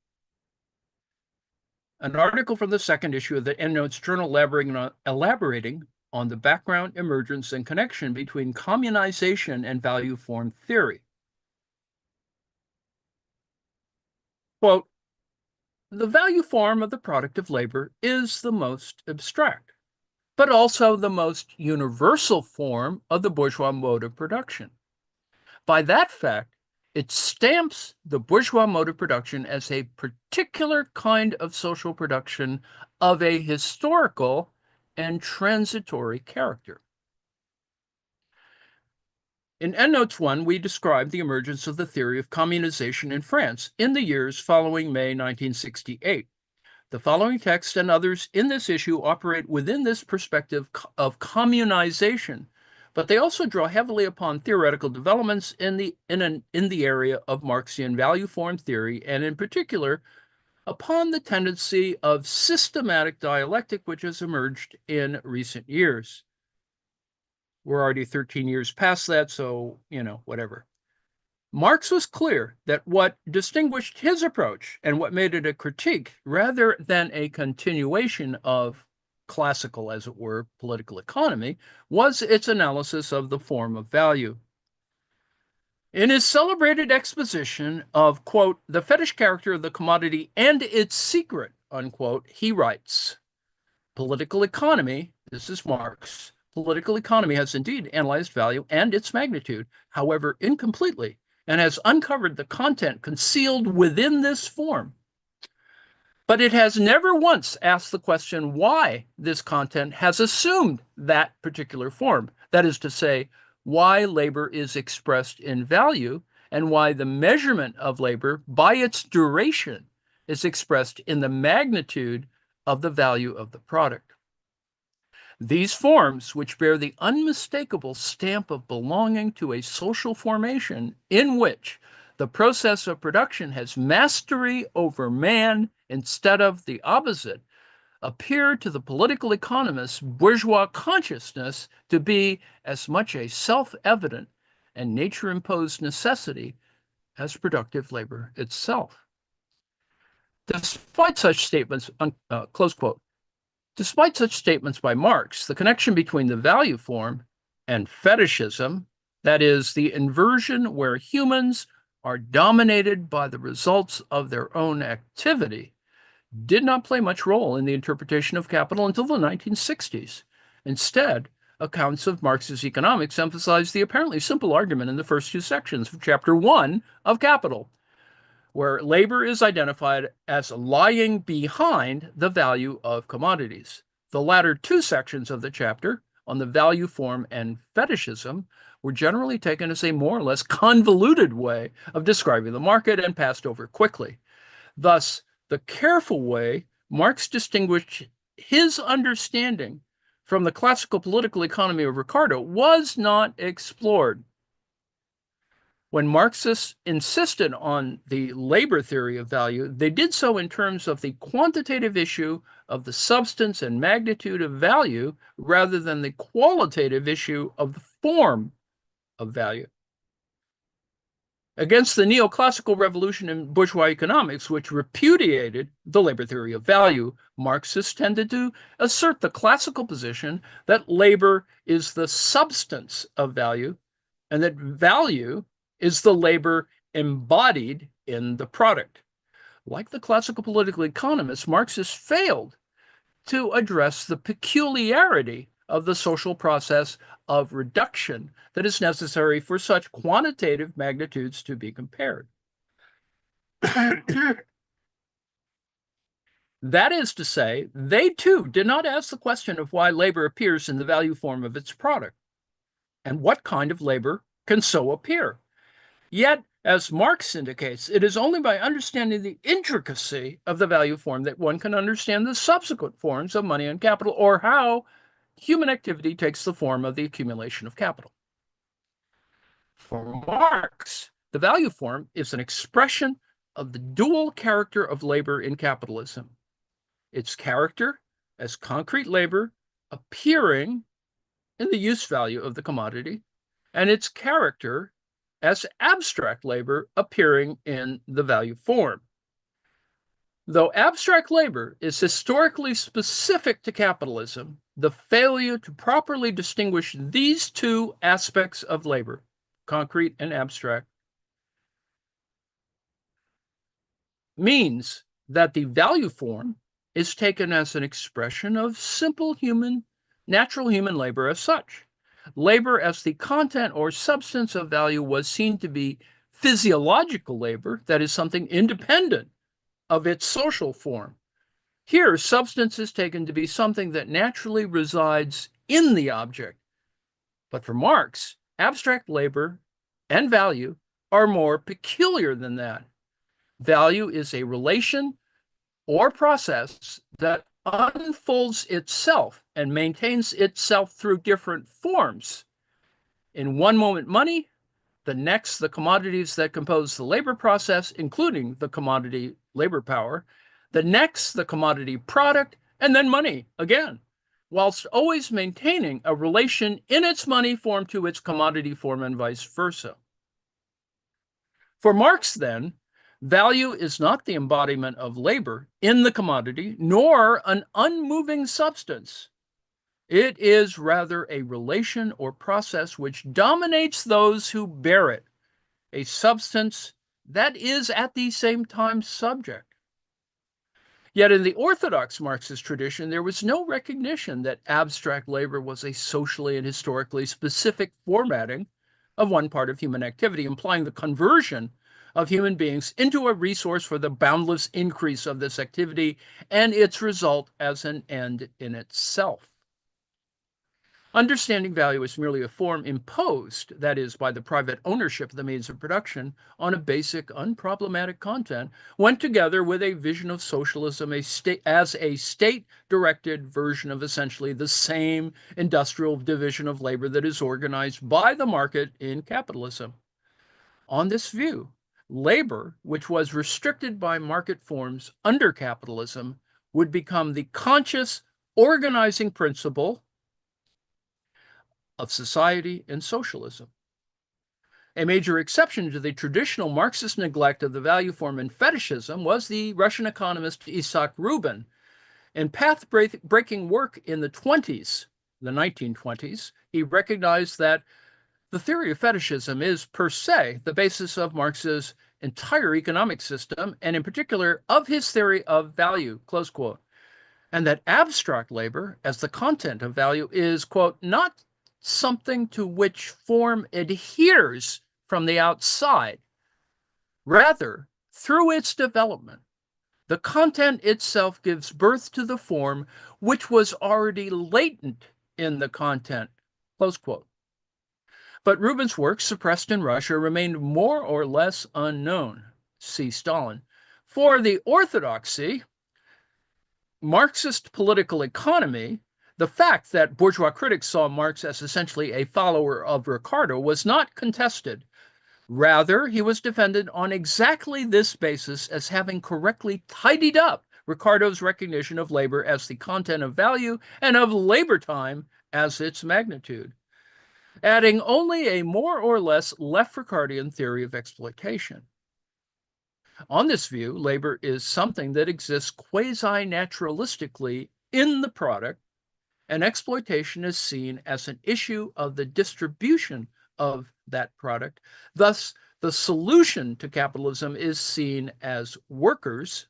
An article from the second issue of the Endnotes Journal elaborating on the background, emergence, and connection between communization and value form theory. Quote, the value form of the product of labor is the most abstract, but also the most universal form of the bourgeois mode of production. By that fact, it stamps the bourgeois mode of production as a particular kind of social production of a historical and transitory character. In Endnotes 1, we describe the emergence of the theory of communization in France in the years following May 1968. The following text and others in this issue operate within this perspective of communization, but they also draw heavily upon theoretical developments in the area of Marxian value form theory, and in particular upon the tendency of systematic dialectic which has emerged in recent years. We're already 13 years past that, so, whatever. Marx was clear that what distinguished his approach and what made it a critique rather than a continuation of classical, as it were, political economy, was its analysis of the form of value. In his celebrated exposition of, quote, the fetish character of the commodity and its secret, unquote, he writes, political economy, this is Marx, political economy has indeed analyzed value and its magnitude, however incompletely, and has uncovered the content concealed within this form. But it has never once asked the question why this content has assumed that particular form. That is to say, why labor is expressed in value and why the measurement of labor by its duration is expressed in the magnitude of the value of the product. These forms, which bear the unmistakable stamp of belonging to a social formation in which the process of production has mastery over man instead of the opposite, appear to the political economist's bourgeois consciousness to be as much a self-evident and nature-imposed necessity as productive labor itself. Despite such statements, close quote, despite such statements by Marx, the connection between the value form and fetishism, that is, the inversion where humans are dominated by the results of their own activity, did not play much role in the interpretation of capital until the 1960s. Instead, accounts of Marx's economics emphasized the apparently simple argument in the first two sections of Chapter 1 of Capital, where labor is identified as lying behind the value of commodities. The latter two sections of the chapter, on the value form and fetishism, were generally taken as a more or less convoluted way of describing the market and passed over quickly. Thus, the careful way Marx distinguished his understanding from the classical political economy of Ricardo was not explored. When Marxists insisted on the labor theory of value, they did so in terms of the quantitative issue of the substance and magnitude of value rather than the qualitative issue of the form of value. Against the neoclassical revolution in bourgeois economics, which repudiated the labor theory of value, Marxists tended to assert the classical position that labor is the substance of value and that value is the labor embodied in the product. Like the classical political economists, Marxists failed to address the peculiarity of the social process of reduction that is necessary for such quantitative magnitudes to be compared. That is to say, they too did not ask the question of why labor appears in the value form of its product, and what kind of labor can so appear. Yet, as Marx indicates, it is only by understanding the intricacy of the value form that one can understand the subsequent forms of money and capital, or how human activity takes the form of the accumulation of capital. For Marx, the value form is an expression of the dual character of labor in capitalism. Its character as concrete labor appearing in the use value of the commodity, and its character as abstract labor appearing in the value form. Though abstract labor is historically specific to capitalism, the failure to properly distinguish these two aspects of labor, concrete and abstract, means that the value form is taken as an expression of simple natural human labor as such. Labor as the content or substance of value was seen to be physiological labor, that is, something independent of its social form. Here, substance is taken to be something that naturally resides in the object. But for Marx, abstract labor and value are more peculiar than that. Value is a relation or process that unfolds itself and maintains itself through different forms, In one moment, money, the next, the commodities that compose the labor process, including the commodity labor power, the next, the commodity product, and then money again, whilst always maintaining a relation in its money form to its commodity form and vice versa. For Marx, then, value is not the embodiment of labor in the commodity, nor an unmoving substance. It is rather a relation or process which dominates those who bear it, a substance that is at the same time subject. Yet in the orthodox Marxist tradition, there was no recognition that abstract labor was a socially and historically specific formatting of one part of human activity, implying the conversion of human beings into a resource for the boundless increase of this activity and its result as an end in itself. Understanding value as merely a form imposed, that is, by the private ownership of the means of production, on a basic, unproblematic content, went together with a vision of socialism as a state-directed version of essentially the same industrial division of labor that is organized by the market in capitalism. On this view, labor, which was restricted by market forms under capitalism, would become the conscious organizing principle of society and socialism. A major exception to the traditional Marxist neglect of the value form and fetishism was the Russian economist Isaac Rubin. In path-breaking work in the 1920s, he recognized that the theory of fetishism is per se the basis of Marx's entire economic system, and in particular of his theory of value, close quote, and that abstract labor as the content of value is, quote, not something to which form adheres from the outside. Rather, through its development, the content itself gives birth to the form which was already latent in the content, close quote. But Rubin's work, suppressed in Russia, remained more or less unknown. See Stalin. For the orthodoxy, Marxist political economy, the fact that bourgeois critics saw Marx as essentially a follower of Ricardo was not contested. Rather, he was defended on exactly this basis as having correctly tidied up Ricardo's recognition of labor as the content of value and of labor time as its magnitude, adding only a more or less left Ricardian theory of exploitation. On this view, labor is something that exists quasi-naturalistically in the product, and exploitation is seen as an issue of the distribution of that product. Thus, the solution to capitalism is seen as workers,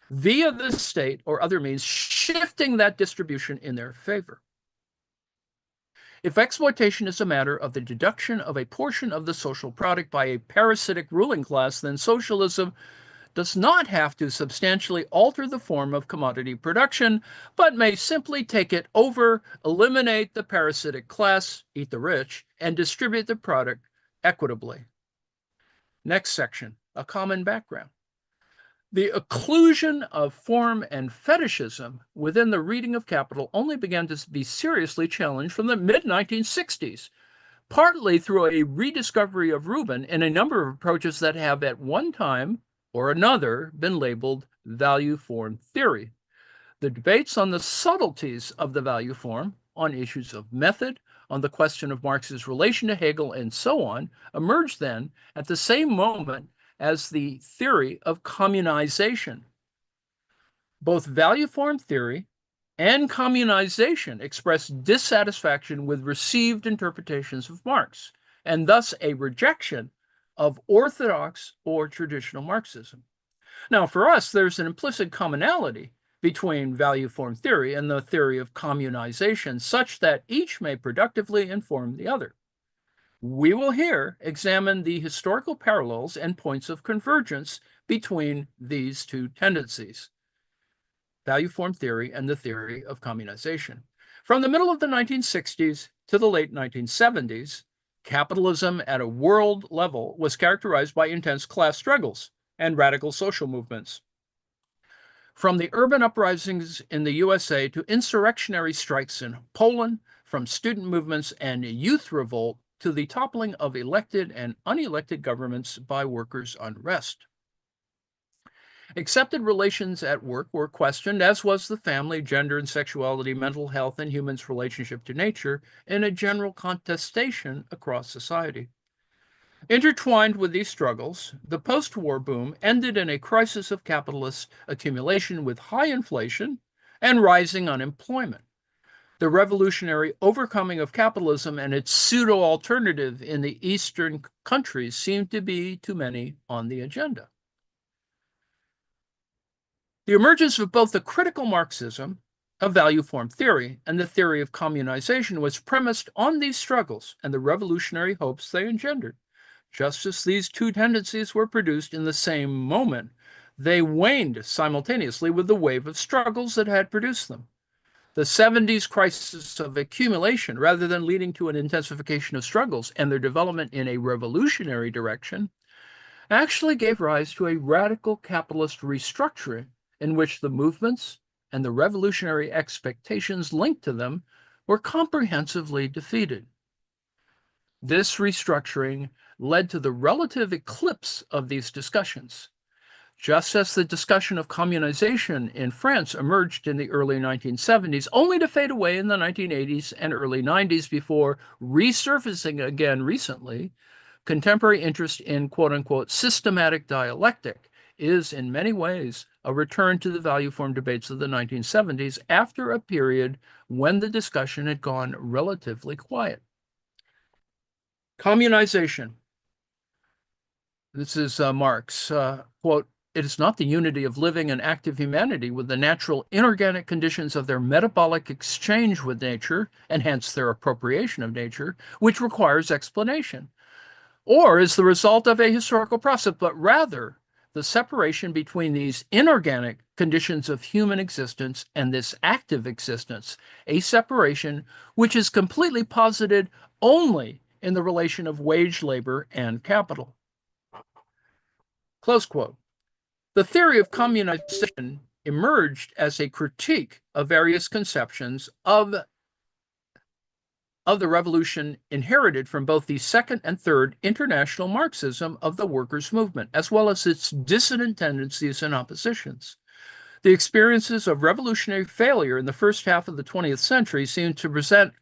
via the state or other means, shifting that distribution in their favor. If exploitation is a matter of the deduction of a portion of the social product by a parasitic ruling class, then socialism does not have to substantially alter the form of commodity production, but may simply take it over, eliminate the parasitic class, eat the rich, and distribute the product equitably. Next section, a common background. The occlusion of form and fetishism within the reading of Capital only began to be seriously challenged from the mid-1960s, partly through a rediscovery of Rubin in a number of approaches that have at one time or another been labeled value form theory. The debates on the subtleties of the value form, on issues of method, on the question of Marx's relation to Hegel, and so on, emerged then at the same moment as the theory of communization. Both value form theory and communization express dissatisfaction with received interpretations of Marx, and thus a rejection of orthodox or traditional Marxism. Now, for us, there's an implicit commonality between value form theory and the theory of communization, such that each may productively inform the other. We will here examine the historical parallels and points of convergence between these two tendencies, value form theory and the theory of communization. From the middle of the 1960s to the late 1970s, capitalism at a world level was characterized by intense class struggles and radical social movements. From the urban uprisings in the USA to insurrectionary strikes in Poland, from student movements and youth revolt to the toppling of elected and unelected governments by workers' unrest. Accepted relations at work were questioned, as was the family, gender and sexuality, mental health, and humans' relationship to nature in a general contestation across society. Intertwined with these struggles, the post-war boom ended in a crisis of capitalist accumulation with high inflation and rising unemployment. The revolutionary overcoming of capitalism and its pseudo-alternative in the Eastern countries seemed to be, to many, on the agenda. The emergence of both the critical Marxism of value form theory and the theory of communization was premised on these struggles and the revolutionary hopes they engendered. Just as these two tendencies were produced in the same moment, they waned simultaneously with the wave of struggles that had produced them. The 70s crisis of accumulation, rather than leading to an intensification of struggles and their development in a revolutionary direction, actually gave rise to a radical capitalist restructuring in which the movements and the revolutionary expectations linked to them were comprehensively defeated. This restructuring led to the relative eclipse of these discussions. Just as the discussion of communization in France emerged in the early 1970s, only to fade away in the 1980s and early 90s before resurfacing again recently, contemporary interest in quote-unquote systematic dialectic is in many ways a return to the value form debates of the 1970s after a period when the discussion had gone relatively quiet. Communization. This is Marx. Quote, "It is not the unity of living and active humanity with the natural inorganic conditions of their metabolic exchange with nature, and hence their appropriation of nature, which requires explanation, or is the result of a historical process, but rather the separation between these inorganic conditions of human existence and this active existence, a separation which is completely posited only in the relation of wage labor and capital." Close quote. The theory of communization emerged as a critique of various conceptions of the revolution inherited from both the second and third international Marxism of the workers' movement, as well as its dissident tendencies and oppositions. The experiences of revolutionary failure in the first half of the 20th century seem to present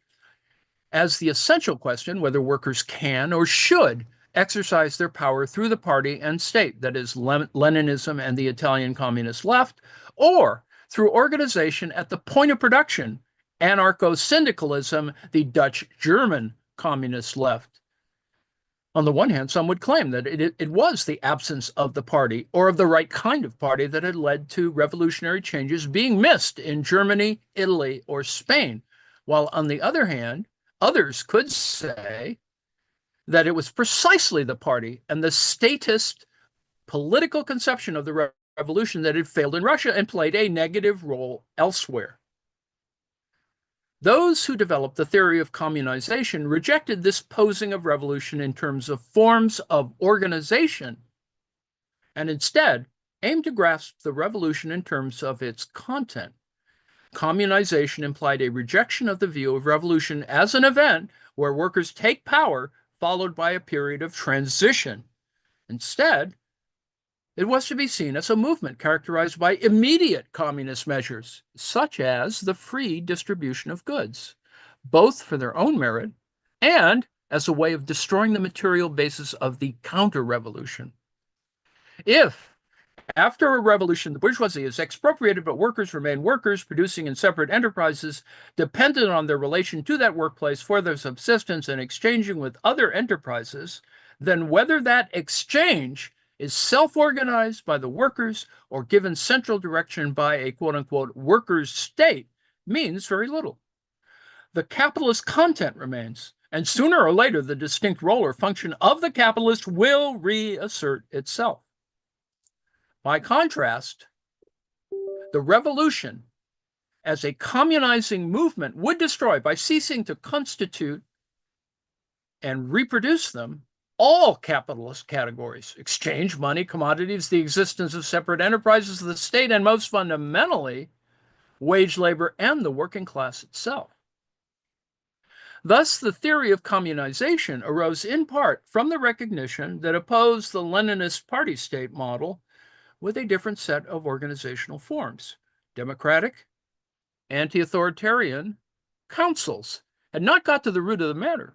as the essential question whether workers can or should exercise their power through the party and state, that is, Leninism and the Italian communist left, or through organization at the point of production, anarcho-syndicalism, the Dutch-German communist left. On the one hand, some would claim that it was the absence of the party or of the right kind of party that had led to revolutionary changes being missed in Germany, Italy, or Spain, while on the other hand, others could say that it was precisely the party and the statist political conception of the revolution that had failed in Russia and played a negative role elsewhere. Those who developed the theory of communization rejected this posing of revolution in terms of forms of organization and instead aimed to grasp the revolution in terms of its content. Communization implied a rejection of the view of revolution as an event where workers take power followed by a period of transition. Instead, it was to be seen as a movement characterized by immediate communist measures, such as the free distribution of goods, both for their own merit and as a way of destroying the material basis of the counter-revolution. If, after a revolution, the bourgeoisie is expropriated, but workers remain workers, producing in separate enterprises, dependent on their relation to that workplace for their subsistence and exchanging with other enterprises, then whether that exchange is self-organized by the workers or given central direction by a quote-unquote workers' state means very little. The capitalist content remains, and sooner or later the distinct role or function of the capitalist will reassert itself. By contrast, the revolution as a communizing movement would destroy, by ceasing to constitute and reproduce them, all capitalist categories: exchange, money, commodities, the existence of separate enterprises of the state, and most fundamentally, wage labor and the working class itself. Thus, the theory of communization arose in part from the recognition that opposed the Leninist party state model with a different set of organizational forms: democratic, anti-authoritarian councils, had not got to the root of the matter.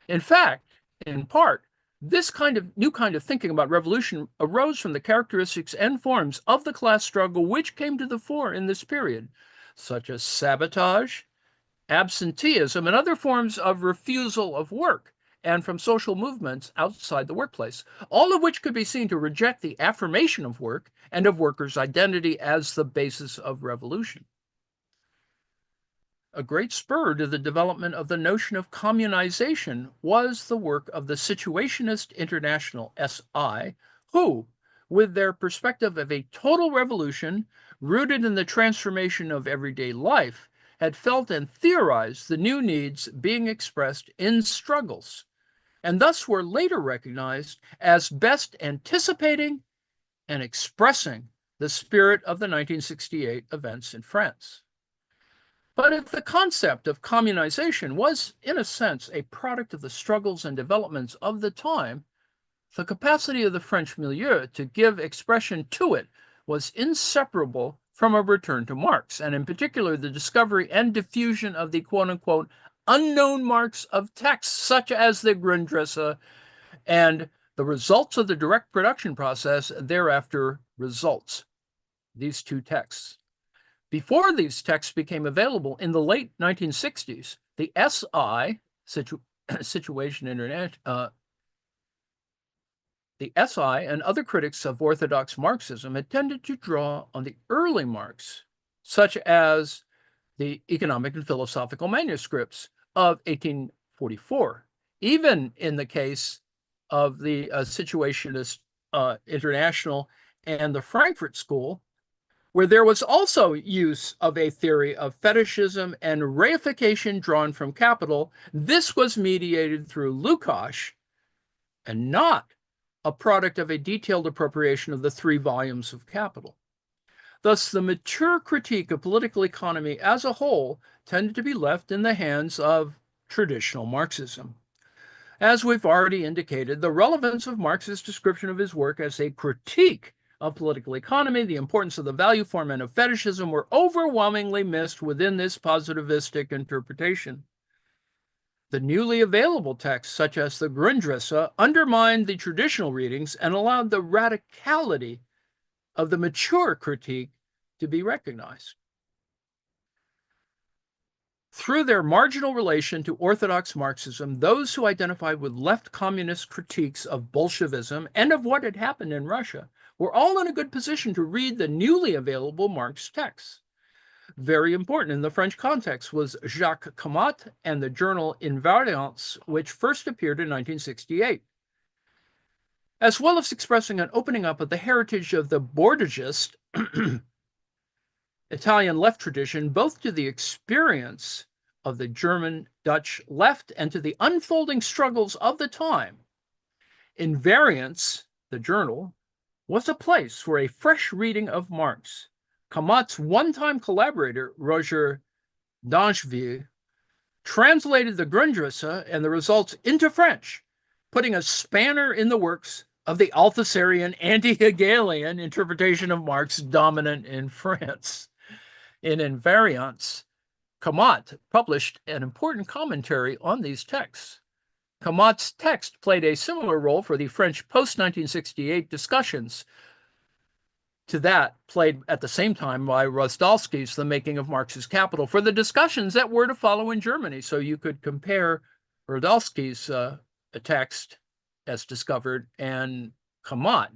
In fact, in part, this new kind of thinking about revolution arose from the characteristics and forms of the class struggle which came to the fore in this period, such as sabotage, absenteeism, and other forms of refusal of work, and from social movements outside the workplace, all of which could be seen to reject the affirmation of work and of workers' identity as the basis of revolution. A great spur to the development of the notion of communization was the work of the Situationist International, SI, who, with their perspective of a total revolution rooted in the transformation of everyday life, had felt and theorized the new needs being expressed in struggles, and thus were later recognized as best anticipating and expressing the spirit of the 1968 events in France. But if the concept of communization was, in a sense, a product of the struggles and developments of the time, the capacity of the French milieu to give expression to it was inseparable from a return to Marx, and in particular the discovery and diffusion of the quote-unquote unknown Marx of texts such as the Grundrisse and the results of the direct production process thereafter results. These two texts. Before these texts became available in the late 1960s, the SI, Situation International, the SI and other critics of orthodox Marxism had tended to draw on the early Marx, such as the economic and philosophical manuscripts of 1844. Even in the case of the Situationist International and the Frankfurt School, where there was also use of a theory of fetishism and reification drawn from capital, this was mediated through Lukács and not a product of a detailed appropriation of the 3 volumes of Capital. Thus, the mature critique of political economy as a whole tended to be left in the hands of traditional Marxism. As we've already indicated, the relevance of Marx's description of his work as a critique of political economy, the importance of the value form, and of fetishism were overwhelmingly missed within this positivistic interpretation. The newly available texts, such as the Grundrisse, undermined the traditional readings and allowed the radicality of the mature critique to be recognized. Through their marginal relation to orthodox Marxism, those who identified with left communist critiques of Bolshevism and of what had happened in Russia were all in a good position to read the newly available Marx texts. Very important in the French context was Jacques Camat and the journal Invariance, which first appeared in 1968. As well as expressing an opening up of the heritage of the Bordagist Italian left tradition, both to the experience of the German Dutch left and to the unfolding struggles of the time, Invariance, the journal, was a place for a fresh reading of Marx. Camat's one-time collaborator, Roger Dangeville, translated the Grundrisse and the results into French, putting a spanner in the works of the Althusserian anti-Hegelian interpretation of Marx dominant in France. In Invariance, Camat published an important commentary on these texts. Camat's text played a similar role for the French post-1968 discussions to that played at the same time by Rozdalsky's The Making of Marx's Capital for the discussions that were to follow in Germany. So you could compare Rozdalsky's text as discovered and Camat,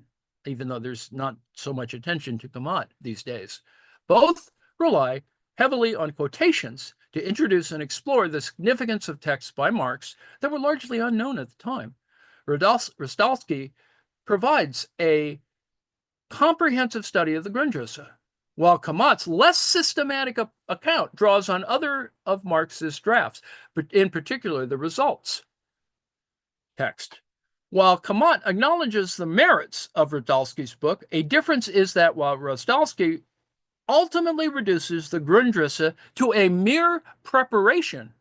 even though there's not so much attention to Camat these days. Both rely heavily on quotations to introduce and explore the significance of texts by Marx that were largely unknown at the time. Rozdalsky provides a comprehensive study of the Grundrisse, while Camat's less systematic account draws on other of Marx's drafts, but in particular the results text. While Camat acknowledges the merits of Rozdalsky's book, a difference is that while Rozdalsky ultimately reduces the Grundrisse to a mere preparation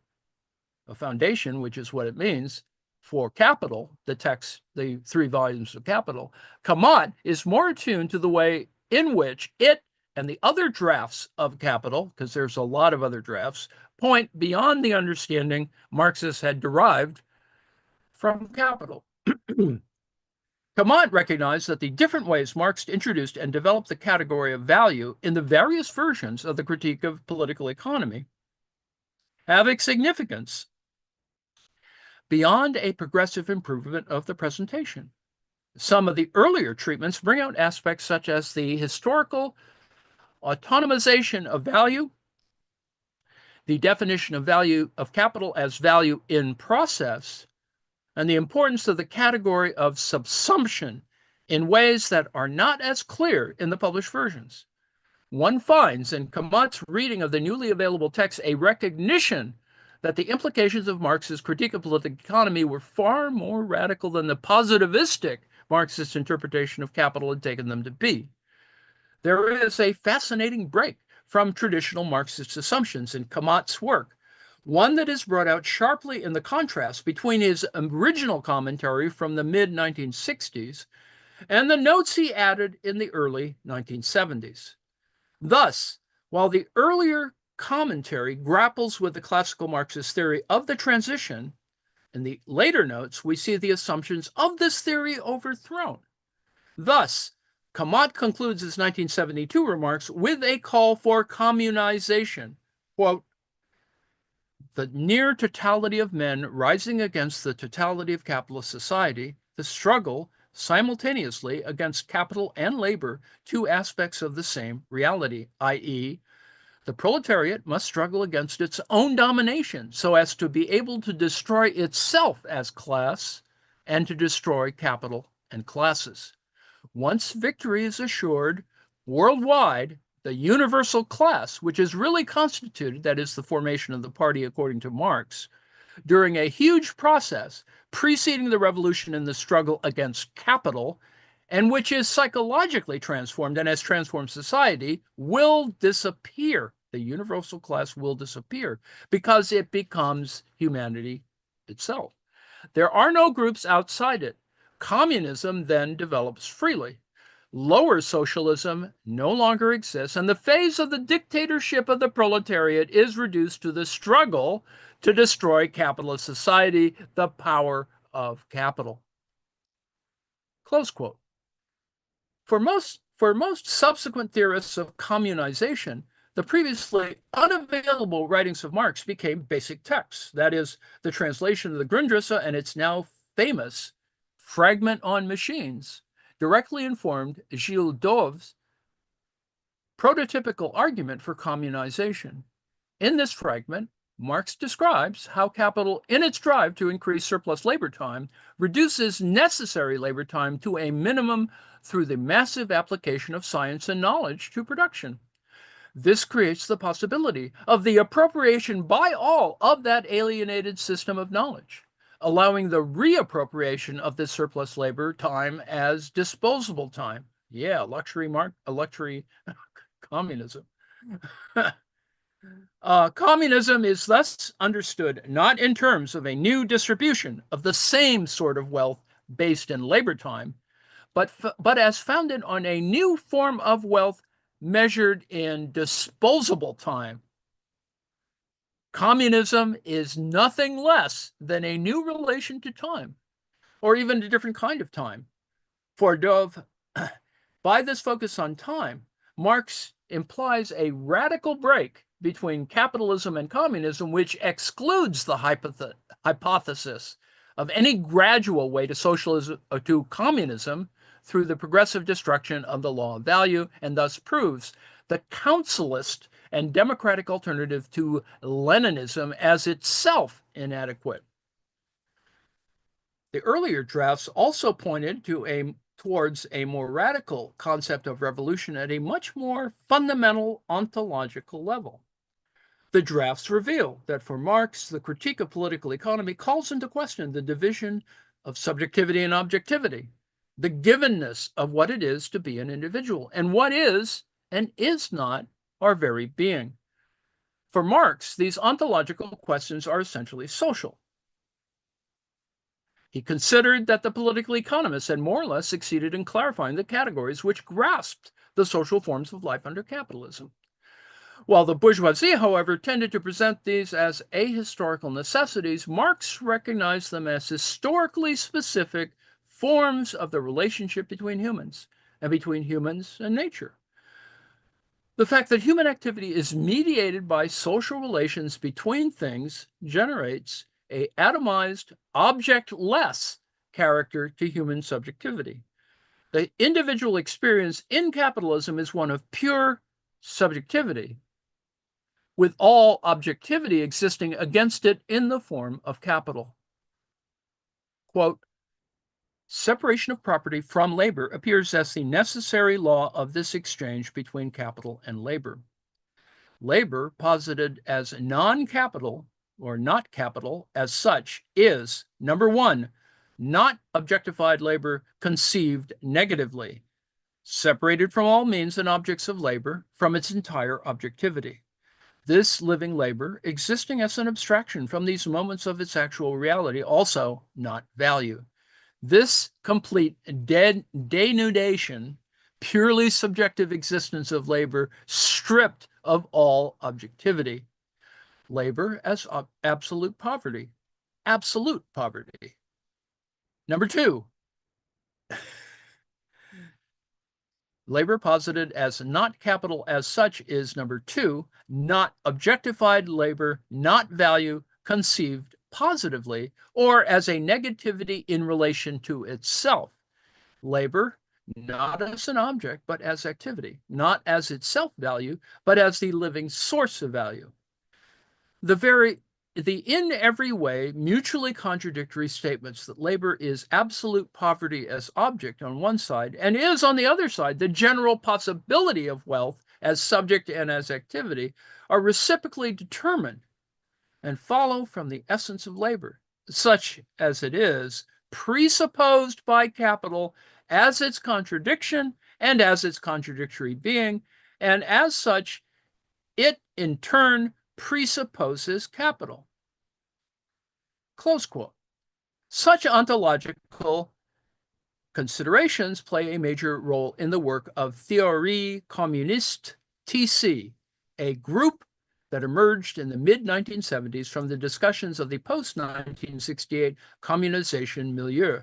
a foundation, which is what it means, for Capital, the text, the 3 volumes of Capital, Kamat is more attuned to the way in which it and the other drafts of Capital, because there's a lot of other drafts, point beyond the understanding Marxists had derived from Capital. Kamat recognized that the different ways Marx introduced and developed the category of value in the various versions of the critique of political economy have a significance beyond a progressive improvement of the presentation. Some of the earlier treatments bring out aspects such as the historical autonomization of value, the definition of value of capital as value in process, and the importance of the category of subsumption in ways that are not as clear in the published versions. One finds in Kamat's reading of the newly available text a recognition that the implications of Marx's critique of political economy were far more radical than the positivistic Marxist interpretation of capital had taken them to be. There is a fascinating break from traditional Marxist assumptions in Kamat's work, one that is brought out sharply in the contrast between his original commentary from the mid-1960s and the notes he added in the early 1970s. Thus, while the earlier commentary grapples with the classical Marxist theory of the transition, in the later notes we see the assumptions of this theory overthrown. Thus, Kamat concludes his 1972 remarks with a call for communization. Quote, the near totality of men rising against the totality of capitalist society, the struggle simultaneously against capital and labor, 2 aspects of the same reality, i.e., the proletariat must struggle against its own domination so as to be able to destroy itself as class and to destroy capital and classes. Once victory is assured worldwide, the universal class, which is really constituted, that is the formation of the party according to Marx, during a huge process preceding the revolution in the struggle against capital, and which is psychologically transformed and has transformed society, will disappear. The universal class will disappear because it becomes humanity itself. There are no groups outside it. Communism then develops freely. Lower socialism no longer exists, and the phase of the dictatorship of the proletariat is reduced to the struggle to destroy capitalist society, the power of capital. Close quote. For most subsequent theorists of communization, the previously unavailable writings of Marx became basic texts. That is, the translation of the Grundrisse and its now famous Fragment on Machines directly informed Gilles Dauve's prototypical argument for communization. In this fragment, Marx describes how capital, in its drive to increase surplus labor time, reduces necessary labor time to a minimum through the massive application of science and knowledge to production. This creates the possibility of the appropriation by all of that alienated system of knowledge, allowing the reappropriation of this surplus labor time as disposable time. Yeah, luxury communism. Communism is thus understood not in terms of a new distribution of the same sort of wealth based in labor time, but as founded on a new form of wealth measured in disposable time. Communism is nothing less than a new relation to time, or even a different kind of time. For Dove, by this focus on time, Marx implies a radical break between capitalism and communism, which excludes the hypothesis of any gradual way to socialism or to communism through the progressive destruction of the law of value, and thus proves the councilist and democratic alternative to Leninism as itself inadequate. The earlier drafts also pointed towards a more radical concept of revolution at a much more fundamental ontological level. The drafts reveal that for Marx, the critique of political economy calls into question the division of subjectivity and objectivity, the givenness of what it is to be an individual, and what is and is not our very being. For Marx, these ontological questions are essentially social. He considered that the political economists had more or less succeeded in clarifying the categories which grasped the social forms of life under capitalism. While the bourgeoisie, however, tended to present these as ahistorical necessities, Marx recognized them as historically specific forms of the relationship between humans and between humans and nature. The fact that human activity is mediated by social relations between things generates a atomized, object-less character to human subjectivity. The individual experience in capitalism is one of pure subjectivity, with all objectivity existing against it in the form of capital. Quote, separation of property from labor appears as the necessary law of this exchange between capital and labor. Labor, posited as non-capital or not capital as such, is, number one, not objectified labor conceived negatively, separated from all means and objects of labor from its entire objectivity. This living labor, existing as an abstraction from these moments of its actual reality, also not value. This complete denudation, purely subjective existence of labor, stripped of all objectivity. Labor as absolute poverty. Absolute poverty. Number two, labor posited as not capital as such is, number two, not objectified labor, not value conceived positively or as a negativity in relation to itself. Labor, not as an object, but as activity, not as itself value, but as the living source of value. The in every way mutually contradictory statements that labor is absolute poverty as object on one side and is on the other side the general possibility of wealth as subject and as activity are reciprocally determined and follow from the essence of labor, such as it is presupposed by capital as its contradiction and as its contradictory being, and as such it in turn presupposes capital. Close quote. Such ontological considerations play a major role in the work of Théorie Communiste, TC, a group that emerged in the mid-1970s from the discussions of the post-1968 communization milieu.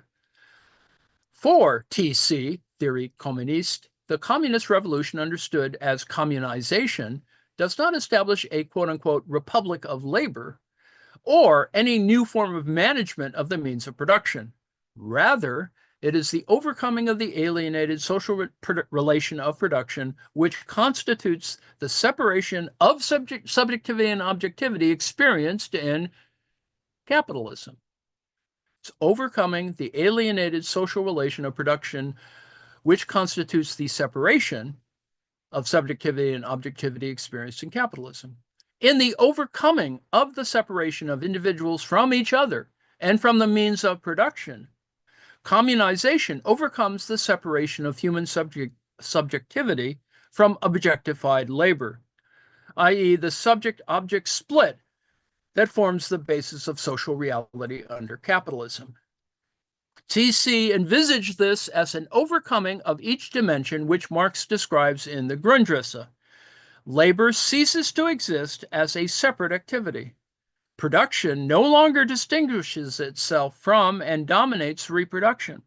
For TC, Theory Communiste, the communist revolution understood as communization does not establish a quote-unquote republic of labor or any new form of management of the means of production. Rather, it is the overcoming of the alienated social relation of production which constitutes the separation of subjectivity and objectivity experienced in capitalism. It's overcoming the alienated social relation of production which constitutes the separation of subjectivity and objectivity experienced in capitalism. In the overcoming of the separation of individuals from each other and from the means of production, communization overcomes the separation of human subjectivity from objectified labor, i.e., the subject-object split that forms the basis of social reality under capitalism. TC envisaged this as an overcoming of each dimension which Marx describes in the Grundrisse. Labor ceases to exist as a separate activity. Production no longer distinguishes itself from and dominates reproduction.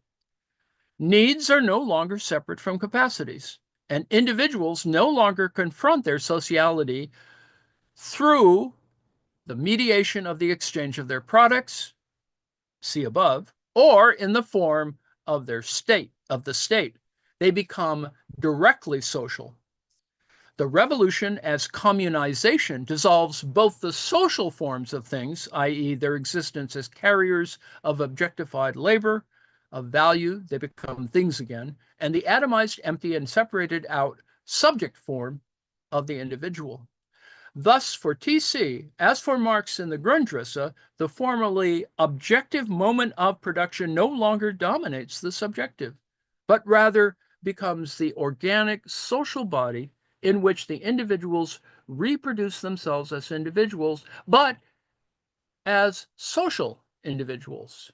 Needs are no longer separate from capacities, and individuals no longer confront their sociality through the mediation of the exchange of their products, see above, or in the form of their state, of the state. They become directly social. The revolution as communization dissolves both the social forms of things, i.e., their existence as carriers of objectified labor, of value, they become things again, and the atomized, empty, and separated out subject form of the individual. Thus, for TC, as for Marx in the Grundrisse, the formerly objective moment of production no longer dominates the subjective, but rather becomes the organic social body in which the individuals reproduce themselves as individuals, but as social individuals.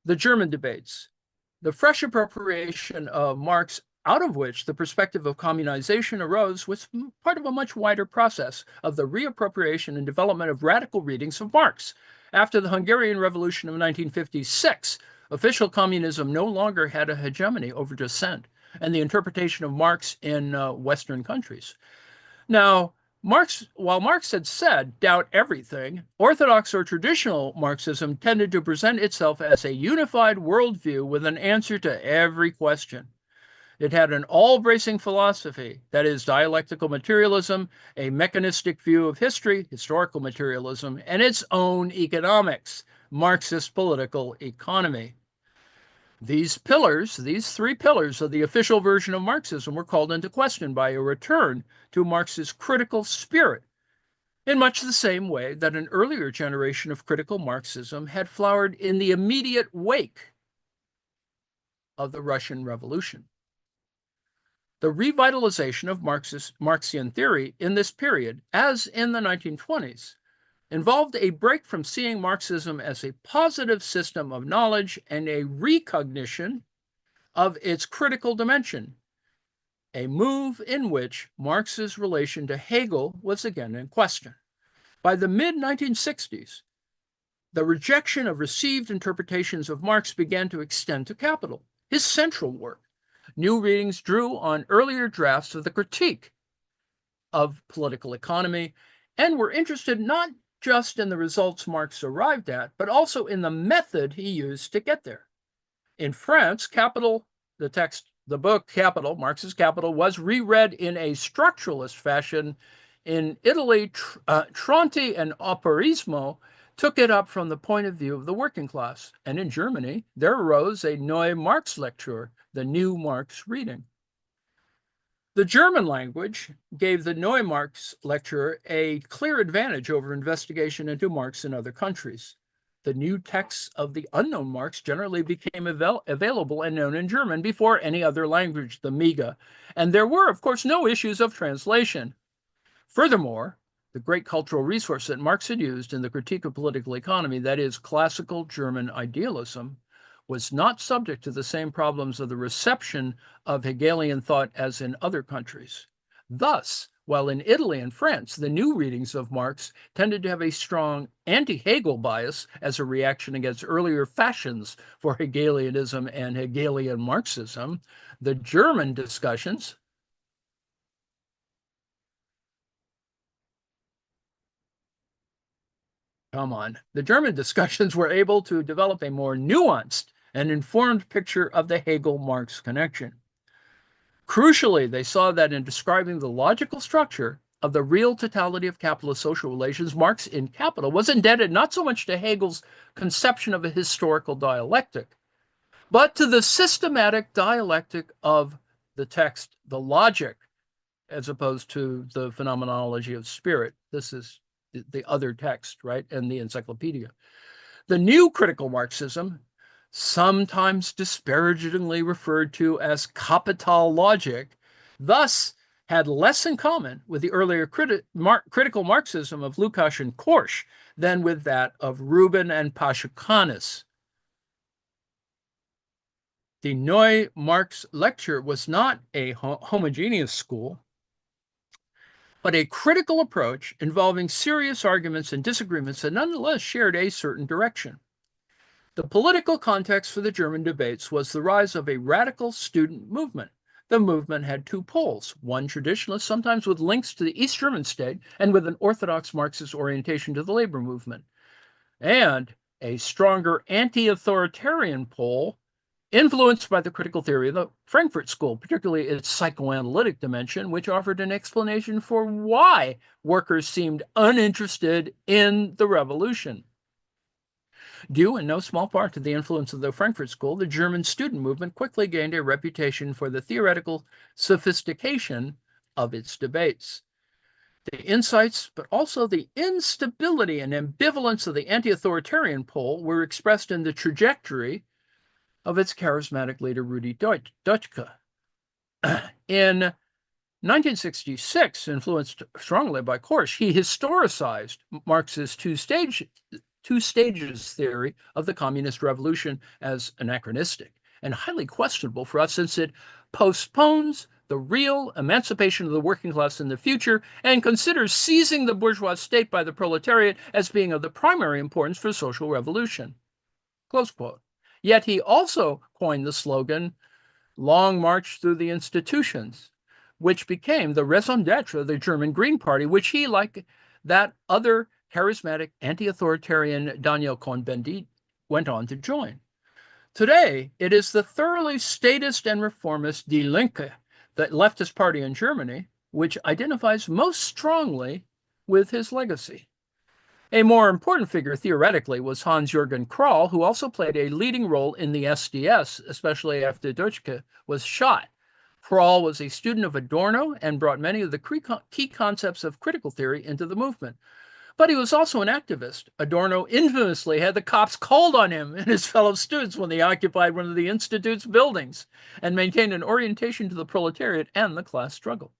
The German debates. The fresh appropriation of Marx, out of which the perspective of communization arose, was part of a much wider process of the reappropriation and development of radical readings of Marx. After the Hungarian Revolution of 1956, official communism no longer had a hegemony over dissent and the interpretation of Marx in Western countries. Now, while Marx had said, doubt everything, orthodox or traditional Marxism tended to present itself as a unified worldview with an answer to every question. It had an all-bracing philosophy, that is, dialectical materialism, a mechanistic view of history, historical materialism, and its own economics, Marxist political economy. These three pillars of the official version of Marxism were called into question by a return to Marx's critical spirit, in much the same way that an earlier generation of critical Marxism had flowered in the immediate wake of the Russian Revolution. The revitalization of Marxian theory in this period, as in the 1920s, involved a break from seeing Marxism as a positive system of knowledge and a recognition of its critical dimension, a move in which Marx's relation to Hegel was again in question. By the mid-1960s, the rejection of received interpretations of Marx began to extend to Capital, his central work. New readings drew on earlier drafts of the Critique of Political Economy and were interested not just in the results Marx arrived at, but also in the method he used to get there. In France, Capital, the book Capital, Marx's Capital, was reread in a structuralist fashion. In Italy, Tronti and Apparismo took it up from the point of view of the working class. And in Germany, there arose a Neue Marx-Lektur, the new Marx reading. The German language gave the Neue Marx lecture a clear advantage over investigation into Marx in other countries. The new texts of the unknown Marx generally became available and known in German before any other language, the Miga, and there were, of course, no issues of translation. Furthermore, the great cultural resource that Marx had used in the Critique of Political Economy, that is, classical German idealism, was not subject to the same problems of the reception of Hegelian thought as in other countries. Thus, while in Italy and France, the new readings of Marx tended to have a strong anti-Hegel bias as a reaction against earlier fashions for Hegelianism and Hegelian Marxism, the German discussions were able to develop a more nuanced and informed picture of the Hegel-Marx connection. Crucially, they saw that in describing the logical structure of the real totality of capitalist social relations, Marx in Capital was indebted not so much to Hegel's conception of a historical dialectic, but to the systematic dialectic of the text, the logic, as opposed to the phenomenology of spirit. This is the other text, right, and the encyclopedia. The new critical Marxism, sometimes disparagingly referred to as capital logic, thus had less in common with the earlier critical Marxism of Lukács and Korsch than with that of Rubin and Pashukanis. The Neue Marx lecture was not a homogeneous school, but a critical approach involving serious arguments and disagreements that nonetheless shared a certain direction. The political context for the German debates was the rise of a radical student movement. The movement had two poles, one traditionalist, sometimes with links to the East German state and with an orthodox Marxist orientation to the labor movement, and a stronger anti-authoritarian pole influenced by the critical theory of the Frankfurt School, particularly its psychoanalytic dimension, which offered an explanation for why workers seemed uninterested in the revolution. Due in no small part to the influence of the Frankfurt School, the German student movement quickly gained a reputation for the theoretical sophistication of its debates. The insights, but also the instability and ambivalence of the anti-authoritarian pole were expressed in the trajectory of its charismatic leader, Rudi Dutschke. In 1966, influenced strongly by Korsch, he historicized Marx's two stages theory of the communist revolution as anachronistic and highly questionable for us since it postpones the real emancipation of the working class in the future and considers seizing the bourgeois state by the proletariat as being of the primary importance for social revolution. Close quote. Yet he also coined the slogan, Long March Through the Institutions, which became the raison d'etre of the German Green Party, which he, like that other charismatic anti-authoritarian Daniel Cohn-Bendit, went on to join. Today, it is the thoroughly statist and reformist Die Linke, the leftist party in Germany, which identifies most strongly with his legacy. A more important figure theoretically was Hans-Jürgen Krahl, who also played a leading role in the SDS, especially after Deutschke was shot. Krahl was a student of Adorno and brought many of the key concepts of critical theory into the movement. But he was also an activist. Adorno infamously had the cops called on him and his fellow students when they occupied one of the Institute's buildings and maintained an orientation to the proletariat and the class struggle.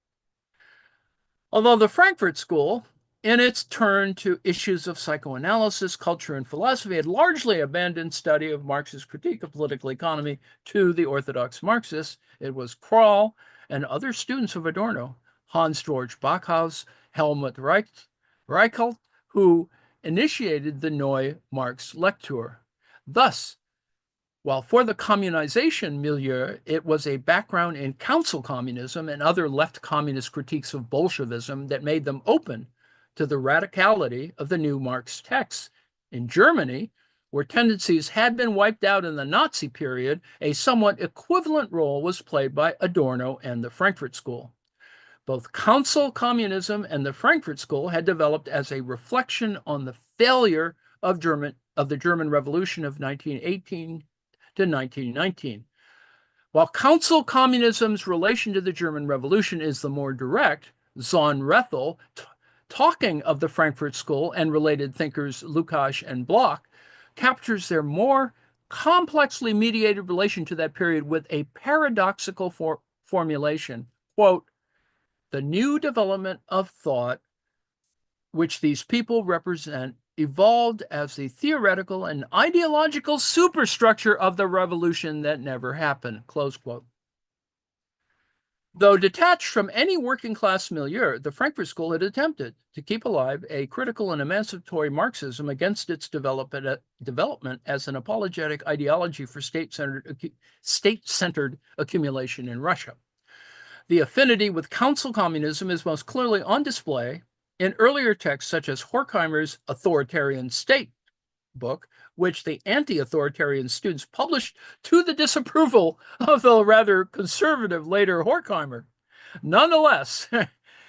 Although the Frankfurt School, in its turn to issues of psychoanalysis, culture, and philosophy, had largely abandoned study of Marx's critique of political economy to the orthodox Marxists, it was Krahl and other students of Adorno, Hans-Georg Backhaus, Helmut Reichelt, who initiated the Neue Marx Lektur. Thus, while for the communization milieu, it was a background in council communism and other left communist critiques of Bolshevism that made them open to the radicality of the new Marx texts. In Germany, where tendencies had been wiped out in the Nazi period, a somewhat equivalent role was played by Adorno and the Frankfurt School. Both council communism and the Frankfurt School had developed as a reflection on the failure of the German Revolution of 1918 to 1919. While council communism's relation to the German Revolution is the more direct, Sohn-Rethel, talking of the Frankfurt School and related thinkers Lukács and Bloch, captures their more complexly mediated relation to that period with a paradoxical formulation. Quote, the new development of thought which these people represent evolved as the theoretical and ideological superstructure of the revolution that never happened, close quote. Though detached from any working class milieu, the Frankfurt School had attempted to keep alive a critical and emancipatory Marxism against its development as an apologetic ideology for state-centered accumulation in Russia. The affinity with council communism is most clearly on display in earlier texts such as Horkheimer's Authoritarian State book, which the anti-authoritarian students published to the disapproval of the rather conservative later Horkheimer. Nonetheless,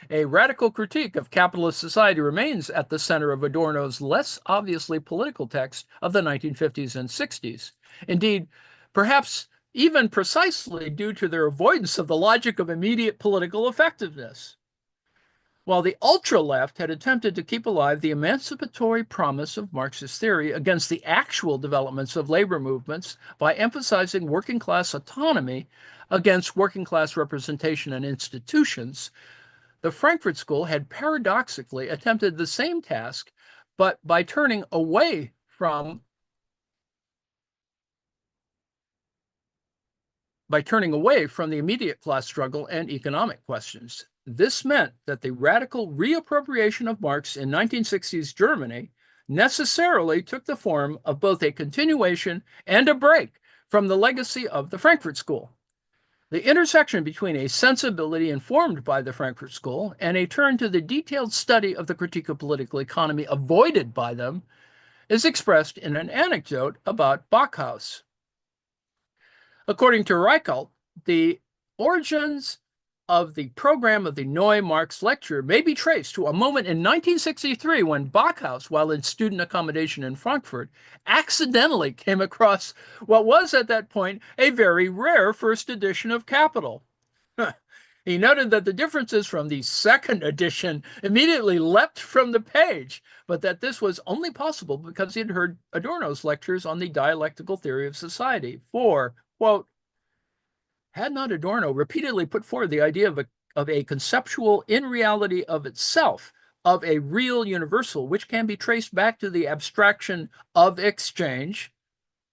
a radical critique of capitalist society remains at the center of Adorno's less obviously political text of the 1950s and 60s. Indeed, perhaps even precisely due to their avoidance of the logic of immediate political effectiveness. While the ultra-left had attempted to keep alive the emancipatory promise of Marxist theory against the actual developments of labor movements by emphasizing working class autonomy against working class representation and institutions, the Frankfurt School had paradoxically attempted the same task, but by turning away from the immediate class struggle and economic questions. This meant that the radical reappropriation of Marx in 1960s Germany necessarily took the form of both a continuation and a break from the legacy of the Frankfurt School. The intersection between a sensibility informed by the Frankfurt School and a turn to the detailed study of the critique of political economy avoided by them is expressed in an anecdote about Backhaus. According to Reichelt, the origins of the program of the Neue Marx Lecture may be traced to a moment in 1963 when Backhaus, while in student accommodation in Frankfurt, accidentally came across what was at that point a very rare first edition of Capital. He noted that the differences from the second edition immediately leapt from the page, but that this was only possible because he had heard Adorno's lectures on the dialectical theory of society. For, quote, had not Adorno repeatedly put forward the idea of a conceptual in reality of itself, of a real universal, which can be traced back to the abstraction of exchange,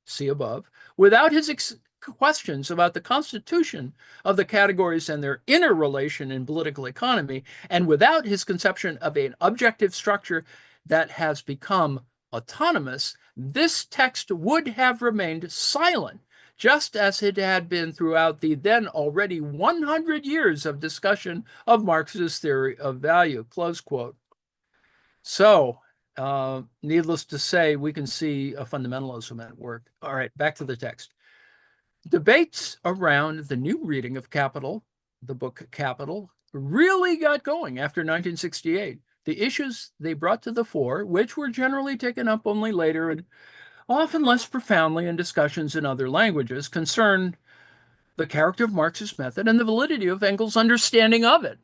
see above, without his questions about the constitution of the categories and their interrelation in political economy, and without his conception of an objective structure that has become autonomous, this text would have remained silent, just as it had been throughout the then already 100 years of discussion of Marx's theory of value, close quote. So, needless to say, we can see a fundamentalism at work. All right, back to the text. Debates around the new reading of Capital, the book Capital, really got going after 1968. The issues they brought to the fore, which were generally taken up only later and often less profoundly in discussions in other languages, concerned the character of Marx's method and the validity of Engels' understanding of it.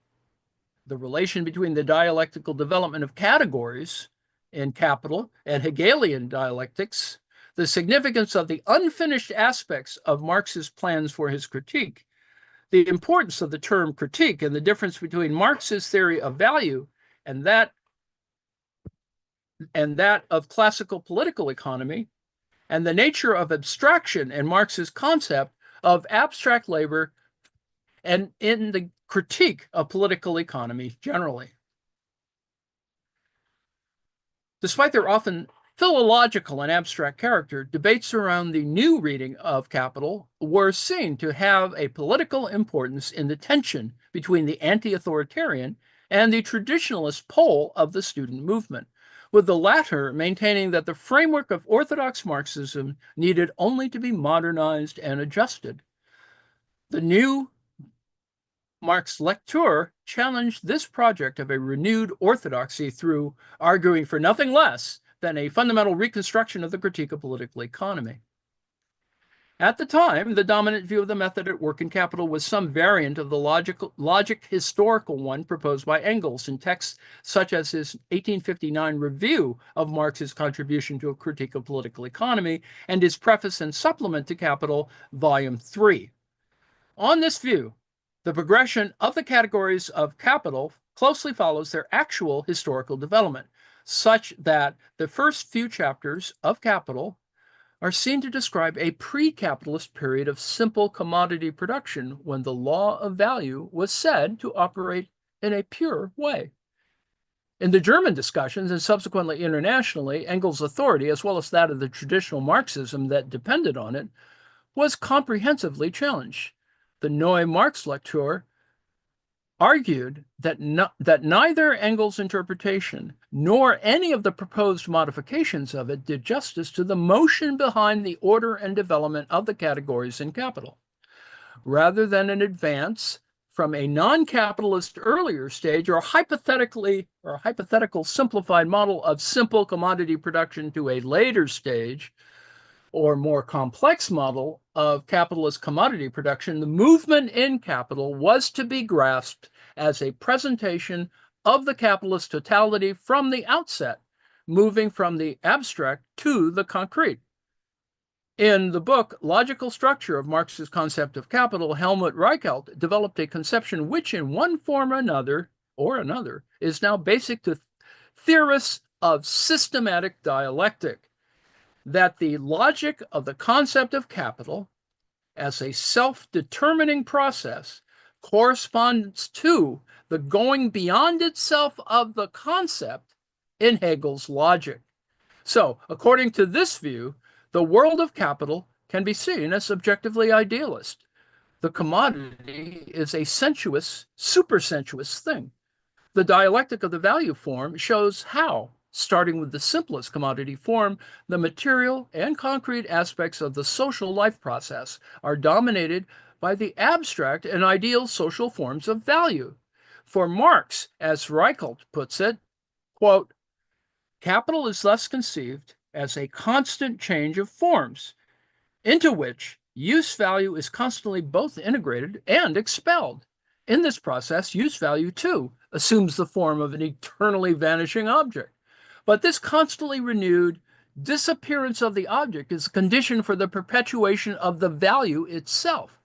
The relation between the dialectical development of categories in Capital and Hegelian dialectics, the significance of the unfinished aspects of Marx's plans for his critique, the importance of the term critique and the difference between Marx's theory of value and that of classical political economy, and the nature of abstraction in Marx's concept of abstract labor and in the critique of political economy generally. Despite their often philological and abstract character, debates around the new reading of Capital were seen to have a political importance in the tension between the anti-authoritarian and the traditionalist pole of the student movement, with the latter maintaining that the framework of orthodox Marxism needed only to be modernized and adjusted. The new Marx lecture challenged this project of a renewed orthodoxy through arguing for nothing less than a fundamental reconstruction of the critique of political economy. At the time, the dominant view of the method at work in Capital was some variant of the logic historical one proposed by Engels in texts such as his 1859 review of Marx's contribution to a critique of political economy and his preface and supplement to Capital, Volume 3. On this view, the progression of the categories of Capital closely follows their actual historical development, such that the first few chapters of Capital are seen to describe a pre-capitalist period of simple commodity production when the law of value was said to operate in a pure way. In the German discussions and subsequently internationally, Engels' authority, as well as that of the traditional Marxism that depended on it, was comprehensively challenged. The Neue Marx-Lektur argued that neither Engels' interpretation nor any of the proposed modifications of it did justice to the motion behind the order and development of the categories in Capital. Rather than an advance from a non-capitalist earlier stage or hypothetical simplified model of simple commodity production to a later stage or more complex model of capitalist commodity production, the movement in Capital was to be grasped as a presentation of the capitalist totality from the outset, moving from the abstract to the concrete. In the book Logical Structure of Marx's Concept of Capital, Helmut Reichelt developed a conception which in one form or another is now basic to theorists of systematic dialectic, that the logic of the concept of capital as a self-determining process corresponds to the going beyond itself of the concept in Hegel's logic. So, according to this view, the world of capital can be seen as subjectively idealist. The commodity is a sensuous, supersensuous thing. The dialectic of the value form shows how, starting with the simplest commodity form, the material and concrete aspects of the social life process are dominated by the abstract and ideal social forms of value. For Marx, as Reichelt puts it, quote, capital is thus conceived as a constant change of forms, into which use value is constantly both integrated and expelled. In this process, use value, too, assumes the form of an eternally vanishing object. But this constantly renewed disappearance of the object is a condition for the perpetuation of the value itself.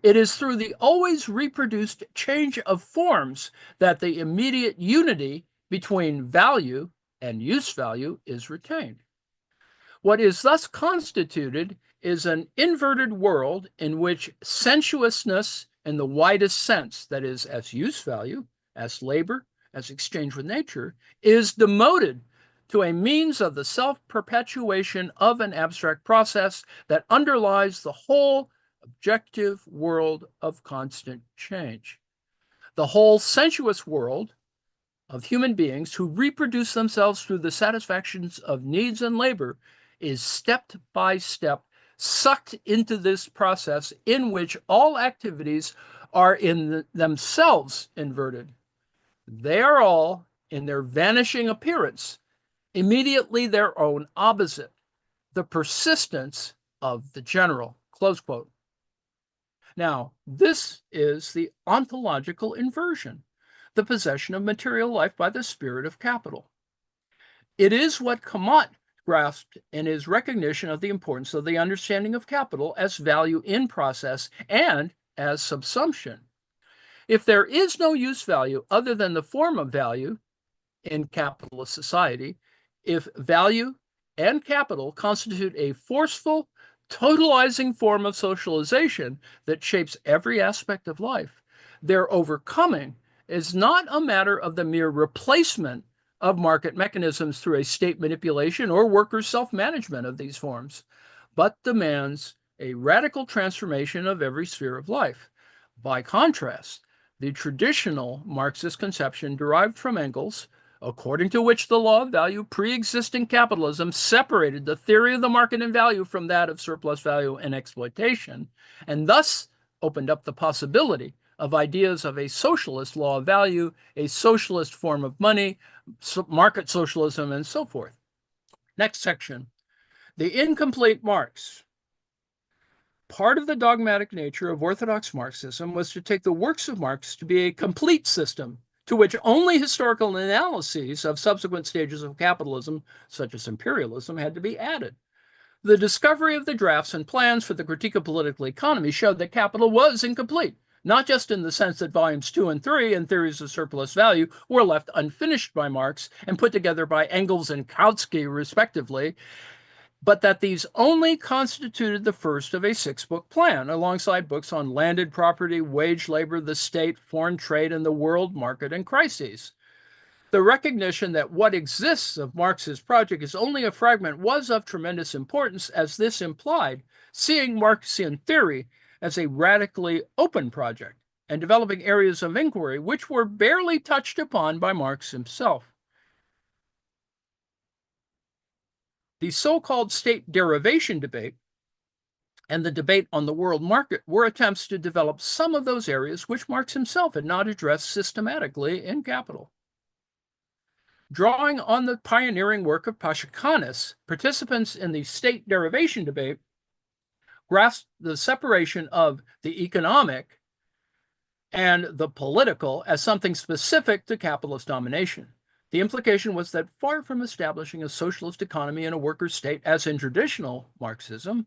It is through the always reproduced change of forms that the immediate unity between value and use value is retained. What is thus constituted is an inverted world in which sensuousness in the widest sense, that is, as use value, as labor, as exchange with nature, is demoted to a means of the self-perpetuation of an abstract process that underlies the whole objective world of constant change. The whole sensuous world of human beings who reproduce themselves through the satisfactions of needs and labor is step by step sucked into this process in which all activities are in themselves inverted. They are all, in their vanishing appearance, immediately their own opposite, the persistence of the general. Close quote. Now, this is the ontological inversion, the possession of material life by the spirit of capital. It is what Kamat grasped in his recognition of the importance of the understanding of capital as value in process and as subsumption. If there is no use value other than the form of value in capitalist society, if value and capital constitute a forceful, totalizing form of socialization that shapes every aspect of life, their overcoming is not a matter of the mere replacement of market mechanisms through a state manipulation or workers' self-management of these forms, but demands a radical transformation of every sphere of life. By contrast, the traditional Marxist conception derived from Engels, according to which the law of value pre-existing capitalism separated the theory of the market and value from that of surplus value and exploitation, and thus opened up the possibility of ideas of a socialist law of value, a socialist form of money, market socialism, and so forth. Next section, the incomplete Marx. Part of the dogmatic nature of orthodox Marxism was to take the works of Marx to be a complete system, to which only historical analyses of subsequent stages of capitalism, such as imperialism, had to be added. The discovery of the drafts and plans for the critique of political economy showed that capital was incomplete, not just in the sense that volumes 2 and 3 and theories of surplus value were left unfinished by Marx and put together by Engels and Kautsky, respectively, but that these only constituted the first of a 6-book plan, alongside books on landed property, wage labor, the state, foreign trade, and the world market and crises. The recognition that what exists of Marx's project is only a fragment was of tremendous importance, as this implied seeing Marxian theory as a radically open project and developing areas of inquiry which were barely touched upon by Marx himself. The so-called state derivation debate and the debate on the world market were attempts to develop some of those areas which Marx himself had not addressed systematically in Capital. Drawing on the pioneering work of Paschakanus, participants in the state derivation debate grasped the separation of the economic and the political as something specific to capitalist domination. The implication was that far from establishing a socialist economy and a workers' state, as in traditional Marxism,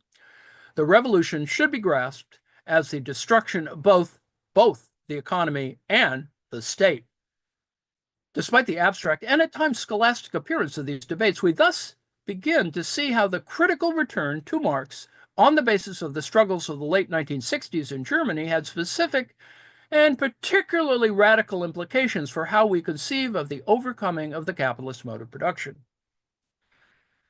the revolution should be grasped as the destruction of both the economy and the state. Despite the abstract and at times scholastic appearance of these debates, we thus begin to see how the critical return to Marx on the basis of the struggles of the late 1960s in Germany had specific and particularly radical implications for how we conceive of the overcoming of the capitalist mode of production.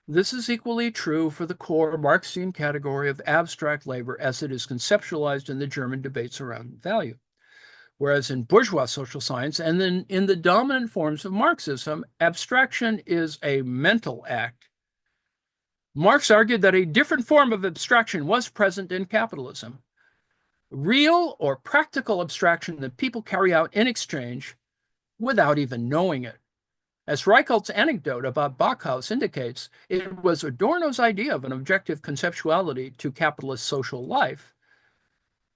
This is equally true for the core Marxian category of abstract labor as it is conceptualized in the German debates around value. Whereas in bourgeois social science and then in the dominant forms of Marxism, abstraction is a mental act. Marx argued that a different form of abstraction was present in capitalism. Real or practical abstraction that people carry out in exchange without even knowing it. As Reichholt's anecdote about Backhaus indicates, it was Adorno's idea of an objective conceptuality to capitalist social life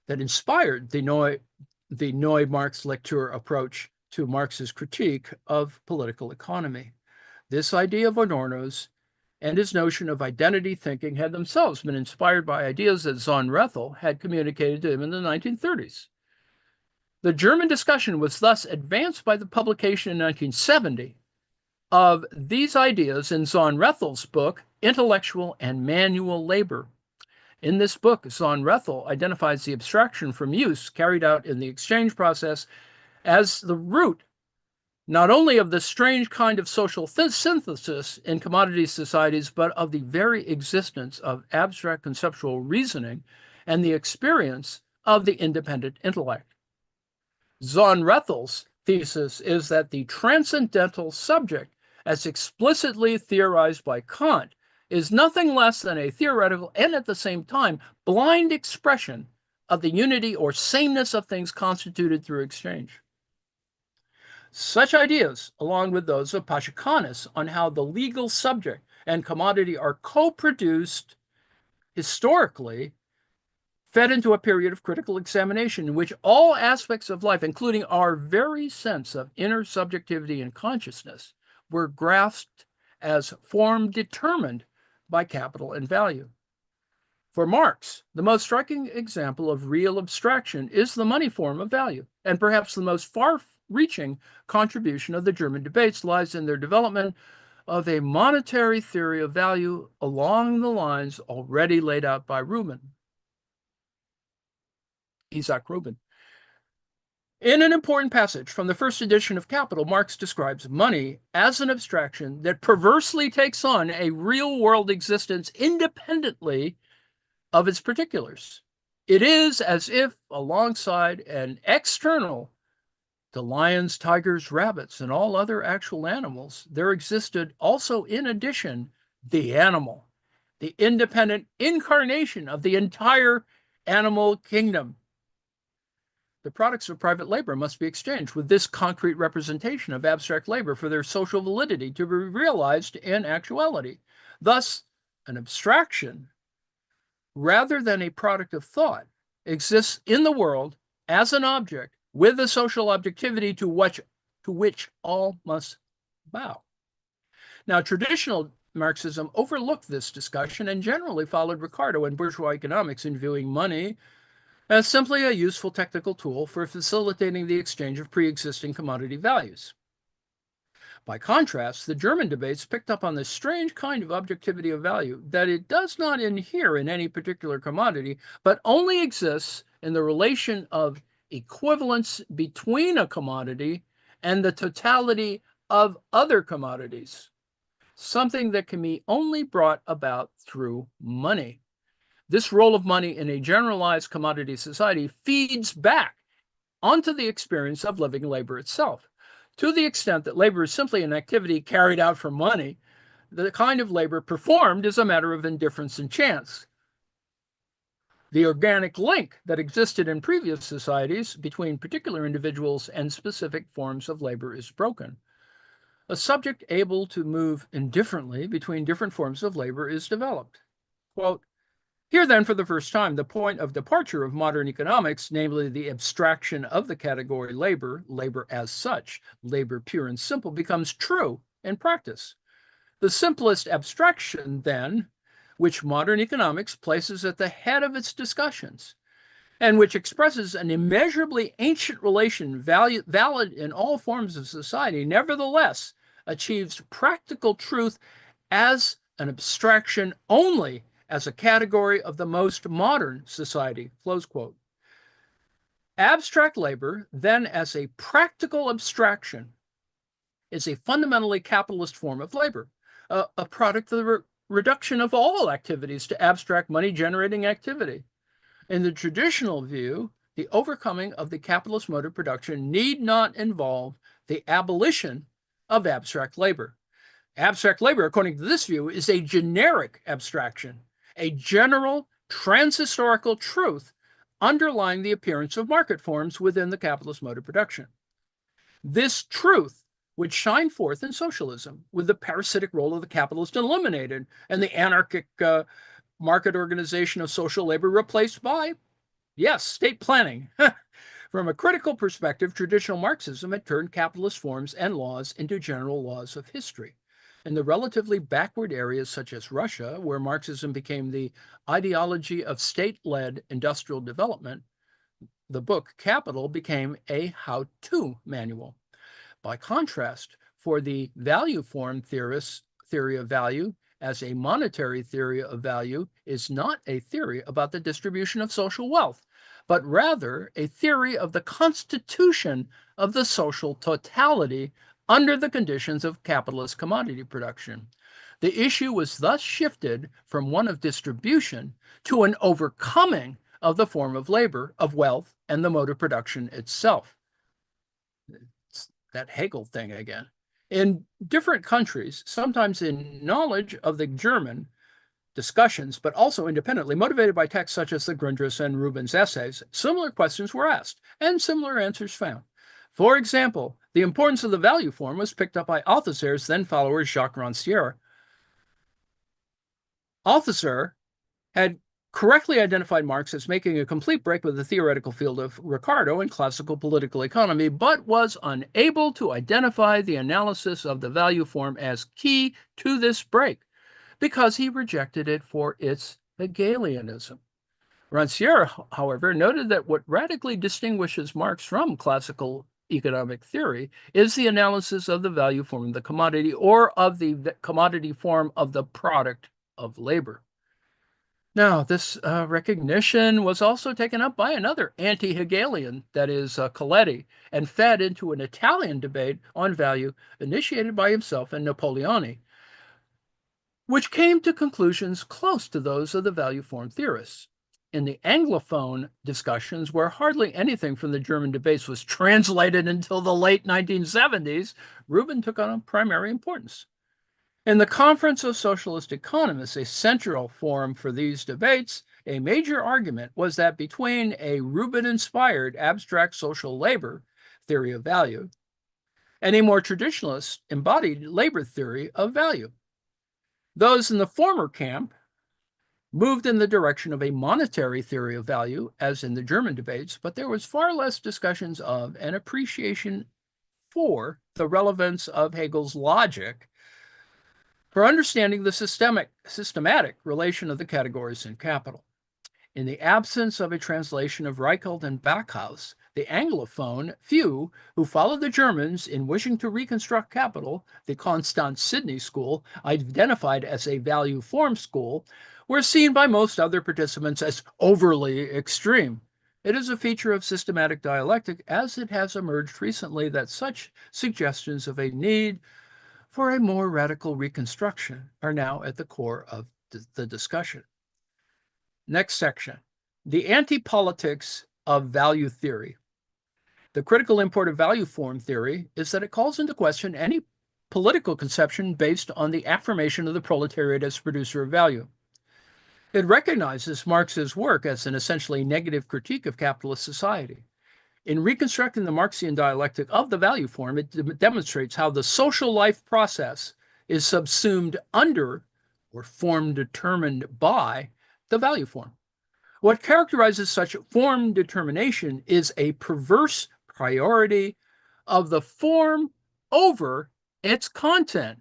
that inspired the Neue Marx-Lektur approach to Marx's critique of political economy. This idea of Adorno's and his notion of identity thinking had themselves been inspired by ideas that Sohn-Rethel had communicated to him in the 1930s. The German discussion was thus advanced by the publication in 1970 of these ideas in Sohn-Rethel's book, Intellectual and Manual Labor. In this book, Sohn-Rethel identifies the abstraction from use carried out in the exchange process as the root not only of the strange kind of social synthesis in commodity societies, but of the very existence of abstract conceptual reasoning and the experience of the independent intellect. Sohn-Rethel's thesis is that the transcendental subject, as explicitly theorized by Kant, is nothing less than a theoretical and at the same time blind expression of the unity or sameness of things constituted through exchange. Such ideas, along with those of Pachicanis on how the legal subject and commodity are co-produced historically, fed into a period of critical examination in which all aspects of life, including our very sense of inner subjectivity and consciousness, were grasped as form determined by capital and value. For Marx, the most striking example of real abstraction is the money form of value, and perhaps the most far-reaching contribution of the German debates lies in their development of a monetary theory of value along the lines already laid out by Isaac Rubin. In an important passage from the first edition of Capital, Marx describes money as an abstraction that perversely takes on a real-world existence independently of its particulars. It is as if, alongside an external to lions, tigers, rabbits, and all other actual animals, there existed also, in addition, the animal, the independent incarnation of the entire animal kingdom. The products of private labor must be exchanged with this concrete representation of abstract labor for their social validity to be realized in actuality. Thus, an abstraction, rather than a product of thought, exists in the world as an object with a social objectivity to which all must bow. Now, traditional Marxism overlooked this discussion and generally followed Ricardo and bourgeois economics in viewing money as simply a useful technical tool for facilitating the exchange of pre-existing commodity values. By contrast, the German debates picked up on this strange kind of objectivity of value that it does not inhere in any particular commodity, but only exists in the relation of equivalence between a commodity and the totality of other commodities, something that can be only brought about through money. This role of money in a generalized commodity society feeds back onto the experience of living labor itself. To the extent that labor is simply an activity carried out for money, the kind of labor performed is a matter of indifference and chance. The organic link that existed in previous societies between particular individuals and specific forms of labor is broken. A subject able to move indifferently between different forms of labor is developed. Quote, here then, for the first time, the point of departure of modern economics, namely the abstraction of the category labor, labor as such, labor pure and simple, becomes true in practice. The simplest abstraction, then, which modern economics places at the head of its discussions, and which expresses an immeasurably ancient relation valid in all forms of society, nevertheless achieves practical truth as an abstraction only as a category of the most modern society, close quote. Abstract labor, then, as a practical abstraction, is a fundamentally capitalist form of labor, a product of the reduction of all activities to abstract money-generating activity. In the traditional view, the overcoming of the capitalist mode of production need not involve the abolition of abstract labor. Abstract labor, according to this view, is a generic abstraction, a general transhistorical truth underlying the appearance of market forms within the capitalist mode of production. This truth would shine forth in socialism, with the parasitic role of the capitalist eliminated and the anarchic market organization of social labor replaced by, yes, state planning. From a critical perspective, traditional Marxism had turned capitalist forms and laws into general laws of history. In the relatively backward areas such as Russia, where Marxism became the ideology of state-led industrial development, the book Capital became a how-to manual. By contrast, for the value form theorists, theory of value as a monetary theory of value is not a theory about the distribution of social wealth, but rather a theory of the constitution of the social totality under the conditions of capitalist commodity production. The issue was thus shifted from one of distribution to an overcoming of the form of labor, of wealth, and the mode of production itself. It's that Hegel thing again. In different countries, sometimes in knowledge of the German discussions, but also independently, motivated by texts such as the Grundrisse and Rubin's essays, similar questions were asked and similar answers found. For example, the importance of the value form was picked up by Althusser's then follower Jacques Rancière. Althusser had correctly identified Marx as making a complete break with the theoretical field of Ricardo in classical political economy, but was unable to identify the analysis of the value form as key to this break because he rejected it for its Hegelianism. Rancière, however, noted that what radically distinguishes Marx from classical economic theory is the analysis of the value form of the commodity or of the commodity form of the product of labor. Now, this recognition was also taken up by another anti-Hegelian, that is Coletti, and fed into an Italian debate on value initiated by himself and Napoleoni, which came to conclusions close to those of the value form theorists. In the Anglophone discussions, where hardly anything from the German debates was translated until the late 1970s, Rubin took on primary importance. In the Conference of Socialist Economists, a central forum for these debates, a major argument was that between a Rubin-inspired abstract social labor theory of value and a more traditionalist embodied labor theory of value, those in the former camp moved in the direction of a monetary theory of value, as in the German debates, but there was far less discussions of and appreciation for the relevance of Hegel's logic for understanding the systematic relation of the categories in capital. In the absence of a translation of Reichelt and Backhaus, the Anglophone few who followed the Germans in wishing to reconstruct capital, the Constance Sidney school, identified as a value form school, were seen by most other participants as overly extreme. It is a feature of systematic dialectic, as it has emerged recently, that such suggestions of a need for a more radical reconstruction are now at the core of the discussion. Next section, the anti-politics of value theory. The critical import of value form theory is that it calls into question any political conception based on the affirmation of the proletariat as producer of value. It recognizes Marx's work as an essentially negative critique of capitalist society. In reconstructing the Marxian dialectic of the value form, it demonstrates how the social life process is subsumed under or form determined by the value form. What characterizes such form determination is a perverse priority of the form over its content.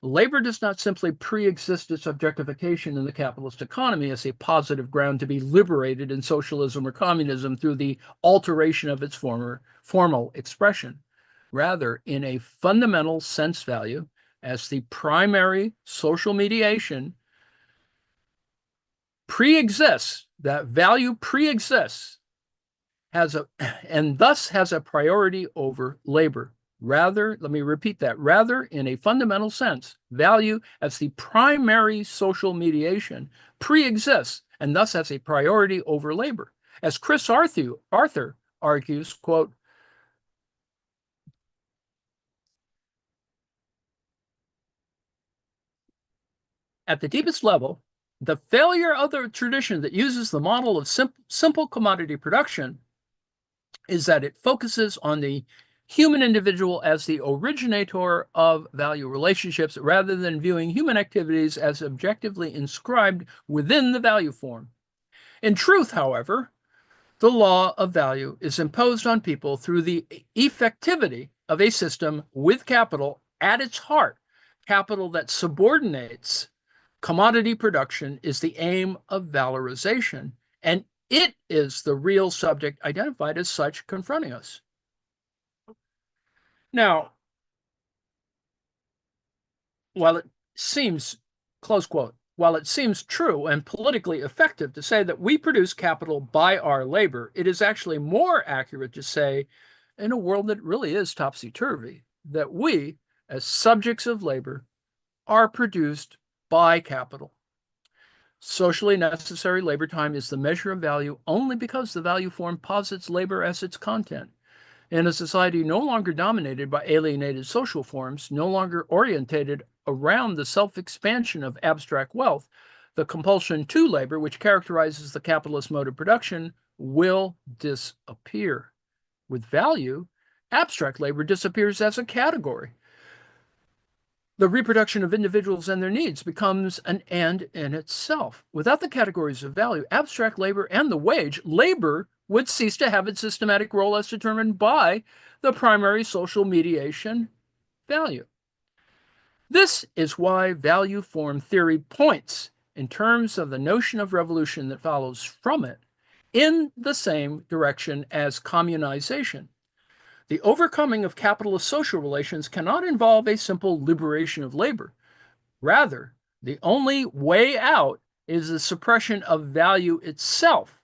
Labor does not simply pre-exist its objectification in the capitalist economy as a positive ground to be liberated in socialism or communism through the alteration of its formal expression. Rather, in a fundamental sense value, as the primary social mediation pre-exists, that value pre-exists, and thus has a priority over labor. Rather, let me repeat that, rather, in a fundamental sense, value as the primary social mediation pre-exists and thus has a priority over labor. As Chris Arthur argues, quote, at the deepest level, the failure of the tradition that uses the model of simple commodity production is that it focuses on the human individual as the originator of value relationships rather than viewing human activities as objectively inscribed within the value form. In truth, however, the law of value is imposed on people through the effectivity of a system with capital at its heart capital that subordinates commodity production is the aim of valorization, and it is the real subject identified as such confronting us. Now, while it seems, close quote, while it seems true and politically effective to say that we produce capital by our labor, it is actually more accurate to say, in a world that really is topsy-turvy, that we, as subjects of labor, are produced by capital. Socially necessary labor time is the measure of value only because the value form posits labor as its content. In a society no longer dominated by alienated social forms, no longer orientated around the self-expansion of abstract wealth, the compulsion to labor, which characterizes the capitalist mode of production, will disappear. With value, abstract labor disappears as a category. The reproduction of individuals and their needs becomes an end in itself. Without the categories of value, abstract labor, and the wage, labor would cease to have its systematic role as determined by the primary social mediation value. This is why value form theory points, in terms of the notion of revolution that follows from it, in the same direction as communization. The overcoming of capitalist social relations cannot involve a simple liberation of labor. Rather, the only way out is the suppression of value itself,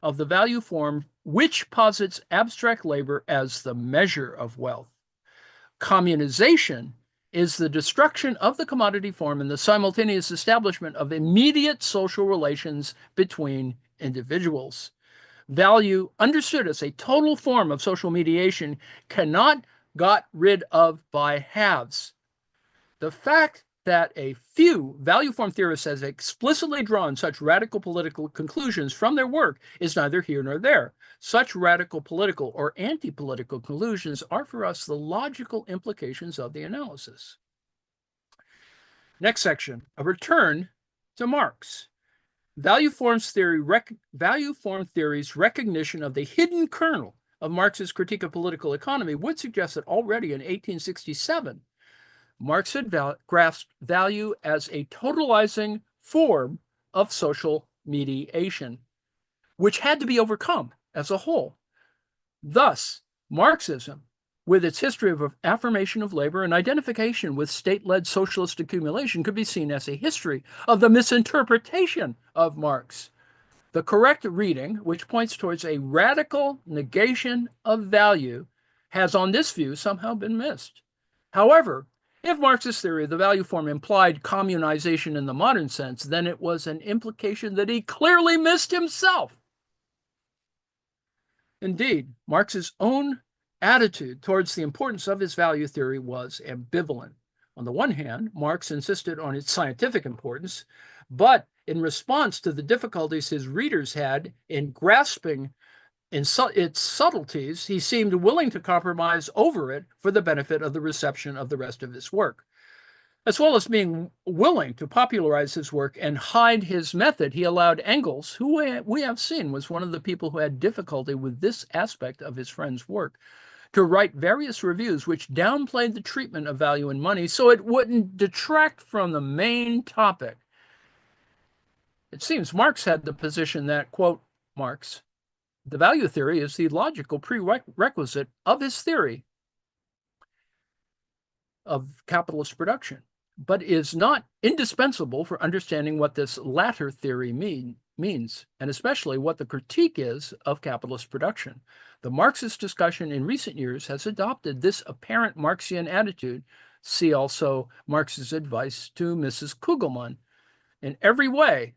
of the value form which posits abstract labor as the measure of wealth. Communization is the destruction of the commodity form and the simultaneous establishment of immediate social relations between individuals. Value, understood as a total form of social mediation, cannot got rid of by halves. The fact that a few value form theorists have explicitly drawn such radical political conclusions from their work is neither here nor there. Such radical political or anti-political conclusions are for us the logical implications of the analysis. Next section, a return to Marx. Value form theory's recognition of the hidden kernel of Marx's critique of political economy would suggest that already in 1867, Marx had grasped value as a totalizing form of social mediation, which had to be overcome as a whole. Thus, Marxism, with its history of affirmation of labor and identification with state-led socialist accumulation, could be seen as a history of the misinterpretation of Marx. The correct reading, which points towards a radical negation of value, has on this view somehow been missed. However, if Marx's theory of the value form implied communization in the modern sense, then it was an implication that he clearly missed himself. Indeed, Marx's own attitude towards the importance of his value theory was ambivalent. On the one hand, Marx insisted on its scientific importance, but in response to the difficulties his readers had in grasping its subtleties, he seemed willing to compromise over it for the benefit of the reception of the rest of his work. As well as being willing to popularize his work and hide his method, he allowed Engels, who we have seen was one of the people who had difficulty with this aspect of his friend's work, to write various reviews which downplayed the treatment of value and money so it wouldn't detract from the main topic. It seems Marx had the position that, quote, Marx, the value theory is the logical prerequisite of his theory of capitalist production, but is not indispensable for understanding what this latter theory means, and especially what the critique is of capitalist production. The Marxist discussion in recent years has adopted this apparent Marxian attitude. See also Marx's advice to Mrs. Kugelmann in every way,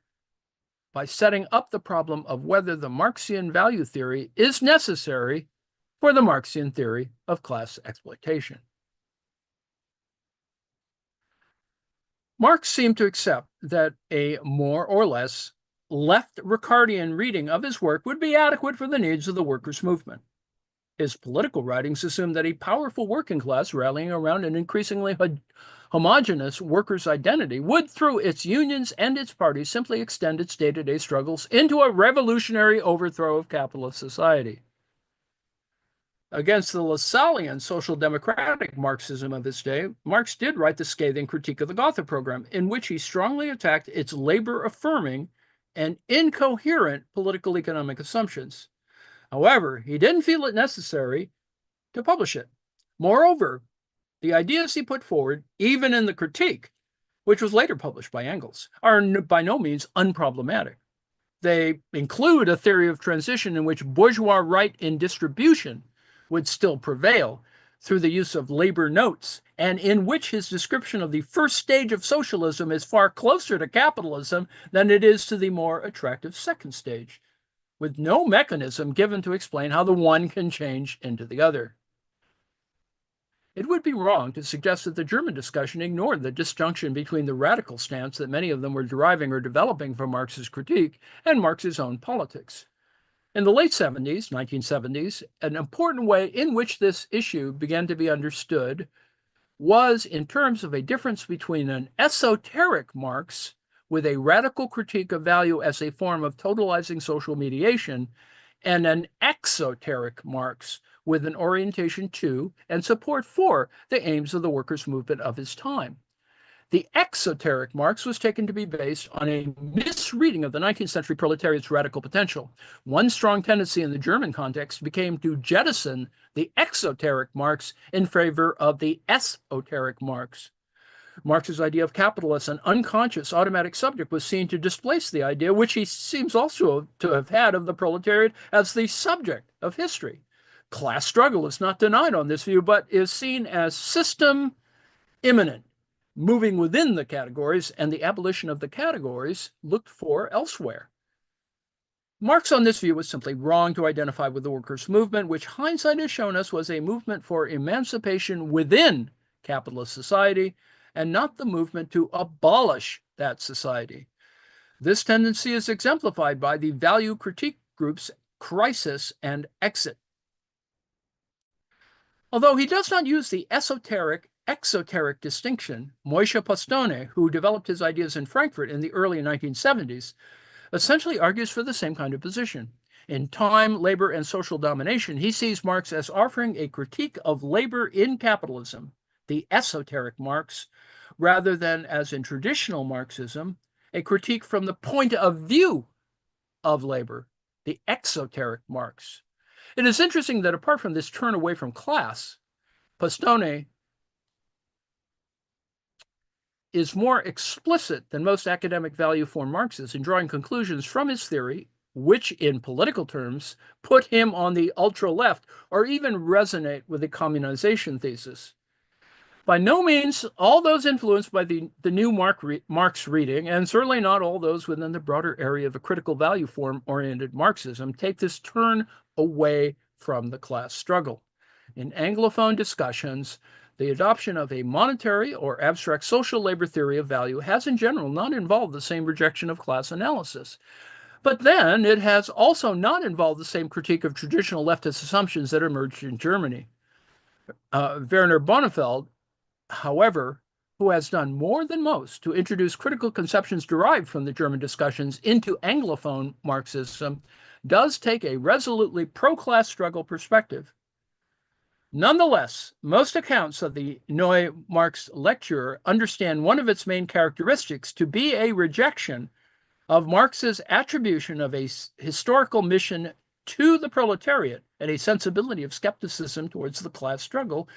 by setting up the problem of whether the Marxian value theory is necessary for the Marxian theory of class exploitation. Marx seemed to accept that a more or less left Ricardian reading of his work would be adequate for the needs of the workers' movement. His political writings assumed that a powerful working class rallying around an increasingly homogeneous workers' identity would, through its unions and its parties, simply extend its day-to-day struggles into a revolutionary overthrow of capitalist society. Against the Lassallean social democratic Marxism of his day, Marx did write the scathing critique of the Gotha program, in which he strongly attacked its labor-affirming and incoherent political economic assumptions. However, he didn't feel it necessary to publish it. Moreover, the ideas he put forward, even in the critique, which was later published by Engels, are by no means unproblematic. They include a theory of transition in which bourgeois right in distribution would still prevail through the use of labor notes, and in which his description of the first stage of socialism is far closer to capitalism than it is to the more attractive second stage, with no mechanism given to explain how the one can change into the other. It would be wrong to suggest that the German discussion ignored the disjunction between the radical stance that many of them were deriving or developing from Marx's critique and Marx's own politics. In the late 1970s, an important way in which this issue began to be understood was in terms of a difference between an esoteric Marx with a radical critique of value as a form of totalizing social mediation and an exoteric Marx with an orientation to and support for the aims of the workers' movement of his time. The exoteric Marx was taken to be based on a misreading of the 19th century proletariat's radical potential. One strong tendency in the German context became to jettison the exoteric Marx in favor of the esoteric Marx. Marx's idea of capital as an unconscious automatic subject was seen to displace the idea, which he seems also to have had, of the proletariat as the subject of history. Class struggle is not denied on this view, but is seen as system immanent, moving within the categories, and the abolition of the categories looked for elsewhere. Marx on this view was simply wrong to identify with the workers' movement, which hindsight has shown us was a movement for emancipation within capitalist society, and not the movement to abolish that society. This tendency is exemplified by the value critique groups Crisis and Exit. Although he does not use the esoteric-exoteric distinction, Moishe Postone, who developed his ideas in Frankfurt in the early 1970s, essentially argues for the same kind of position. In Time, Labor, and Social Domination, he sees Marx as offering a critique of labor in capitalism, the esoteric Marx, rather than, as in traditional Marxism, a critique from the point of view of labor, the exoteric Marx. It is interesting that apart from this turn away from class, Postone is more explicit than most academic value form Marxists in drawing conclusions from his theory, which in political terms put him on the ultra-left or even resonate with the communization thesis. By no means all those influenced by the new Marx reading, and certainly not all those within the broader area of a critical value form-oriented Marxism, take this turn away from the class struggle. In Anglophone discussions, the adoption of a monetary or abstract social labor theory of value has in general not involved the same rejection of class analysis. But then it has also not involved the same critique of traditional leftist assumptions that emerged in Germany. Werner Bonefeld, however, who has done more than most to introduce critical conceptions derived from the German discussions into Anglophone Marxism, does take a resolutely pro-class struggle perspective. Nonetheless, most accounts of the Neue Marx lecture understand one of its main characteristics to be a rejection of Marx's attribution of a historical mission to the proletariat and a sensibility of skepticism towards the class struggle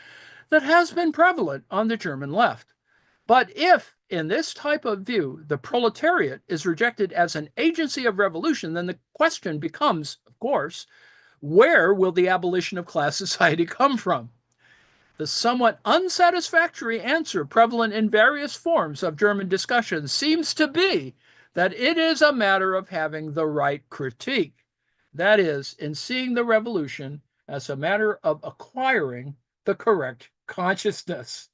that has been prevalent on the German left. But if, in this type of view, the proletariat is rejected as an agency of revolution, then the question becomes, of course, where will the abolition of class society come from? The somewhat unsatisfactory answer prevalent in various forms of German discussion seems to be that it is a matter of having the right critique. That is, in seeing the revolution as a matter of acquiring the correct consciousness.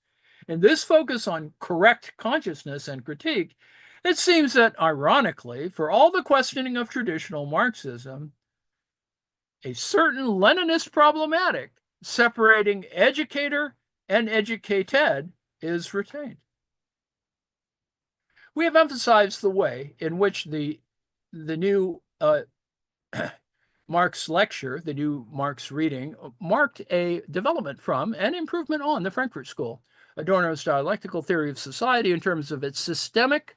In this focus on correct consciousness and critique, it seems that, ironically, for all the questioning of traditional Marxism, a certain Leninist problematic separating educator and educated is retained. We have emphasized the way in which the new Marx's lecture, the new Marx reading, marked a development from and improvement on the Frankfurt School. Adorno's dialectical theory of society, in terms of its systemic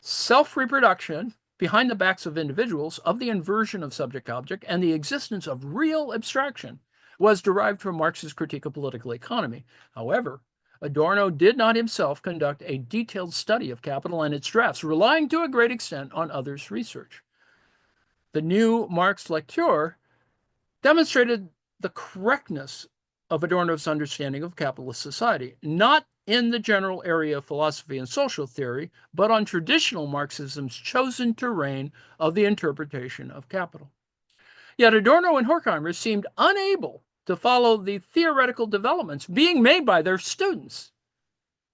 self-reproduction behind the backs of individuals, of the inversion of subject-object, and the existence of real abstraction, was derived from Marx's critique of political economy. However, Adorno did not himself conduct a detailed study of Capital and its drafts, relying to a great extent on others' research. The new Marx lecture demonstrated the correctness of Adorno's understanding of capitalist society, not in the general area of philosophy and social theory, but on traditional Marxism's chosen terrain of the interpretation of capital. Yet Adorno and Horkheimer seemed unable to follow the theoretical developments being made by their students.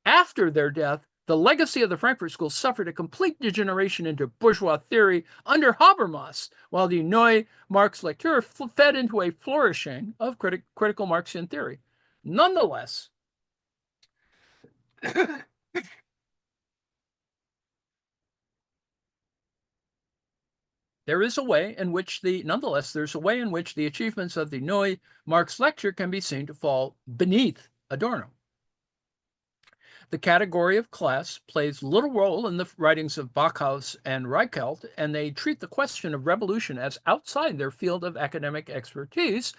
After their death, the legacy of the Frankfurt School suffered a complete degeneration into bourgeois theory under Habermas, while the Neue Marx Lecture fed into a flourishing of critical Marxian theory. Nonetheless, there's a way in which the achievements of the Neue Marx Lecture can be seen to fall beneath Adorno. The category of class plays little role in the writings of Backhaus and Reichelt, and they treat the question of revolution as outside their field of academic expertise,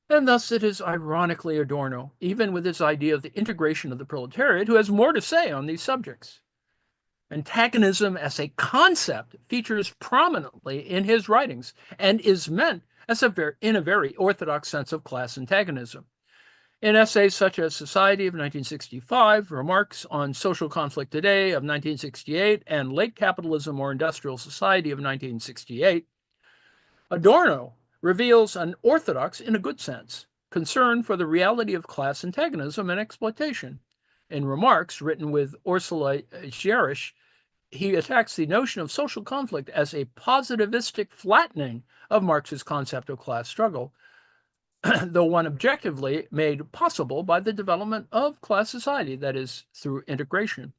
and thus it is ironically Adorno, even with his idea of the integration of the proletariat, who has more to say on these subjects. Antagonism as a concept features prominently in his writings and is meant as in a very orthodox sense of class antagonism. In essays such as Society of 1965, Remarks on Social Conflict Today of 1968, and Late Capitalism or Industrial Society of 1968, Adorno reveals an orthodox, in a good sense, concern for the reality of class antagonism and exploitation. In Remarks, written with Ursula Gerisch, he attacks the notion of social conflict as a positivistic flattening of Marx's concept of class struggle, though one objectively made possible by the development of class society, that is, through integration.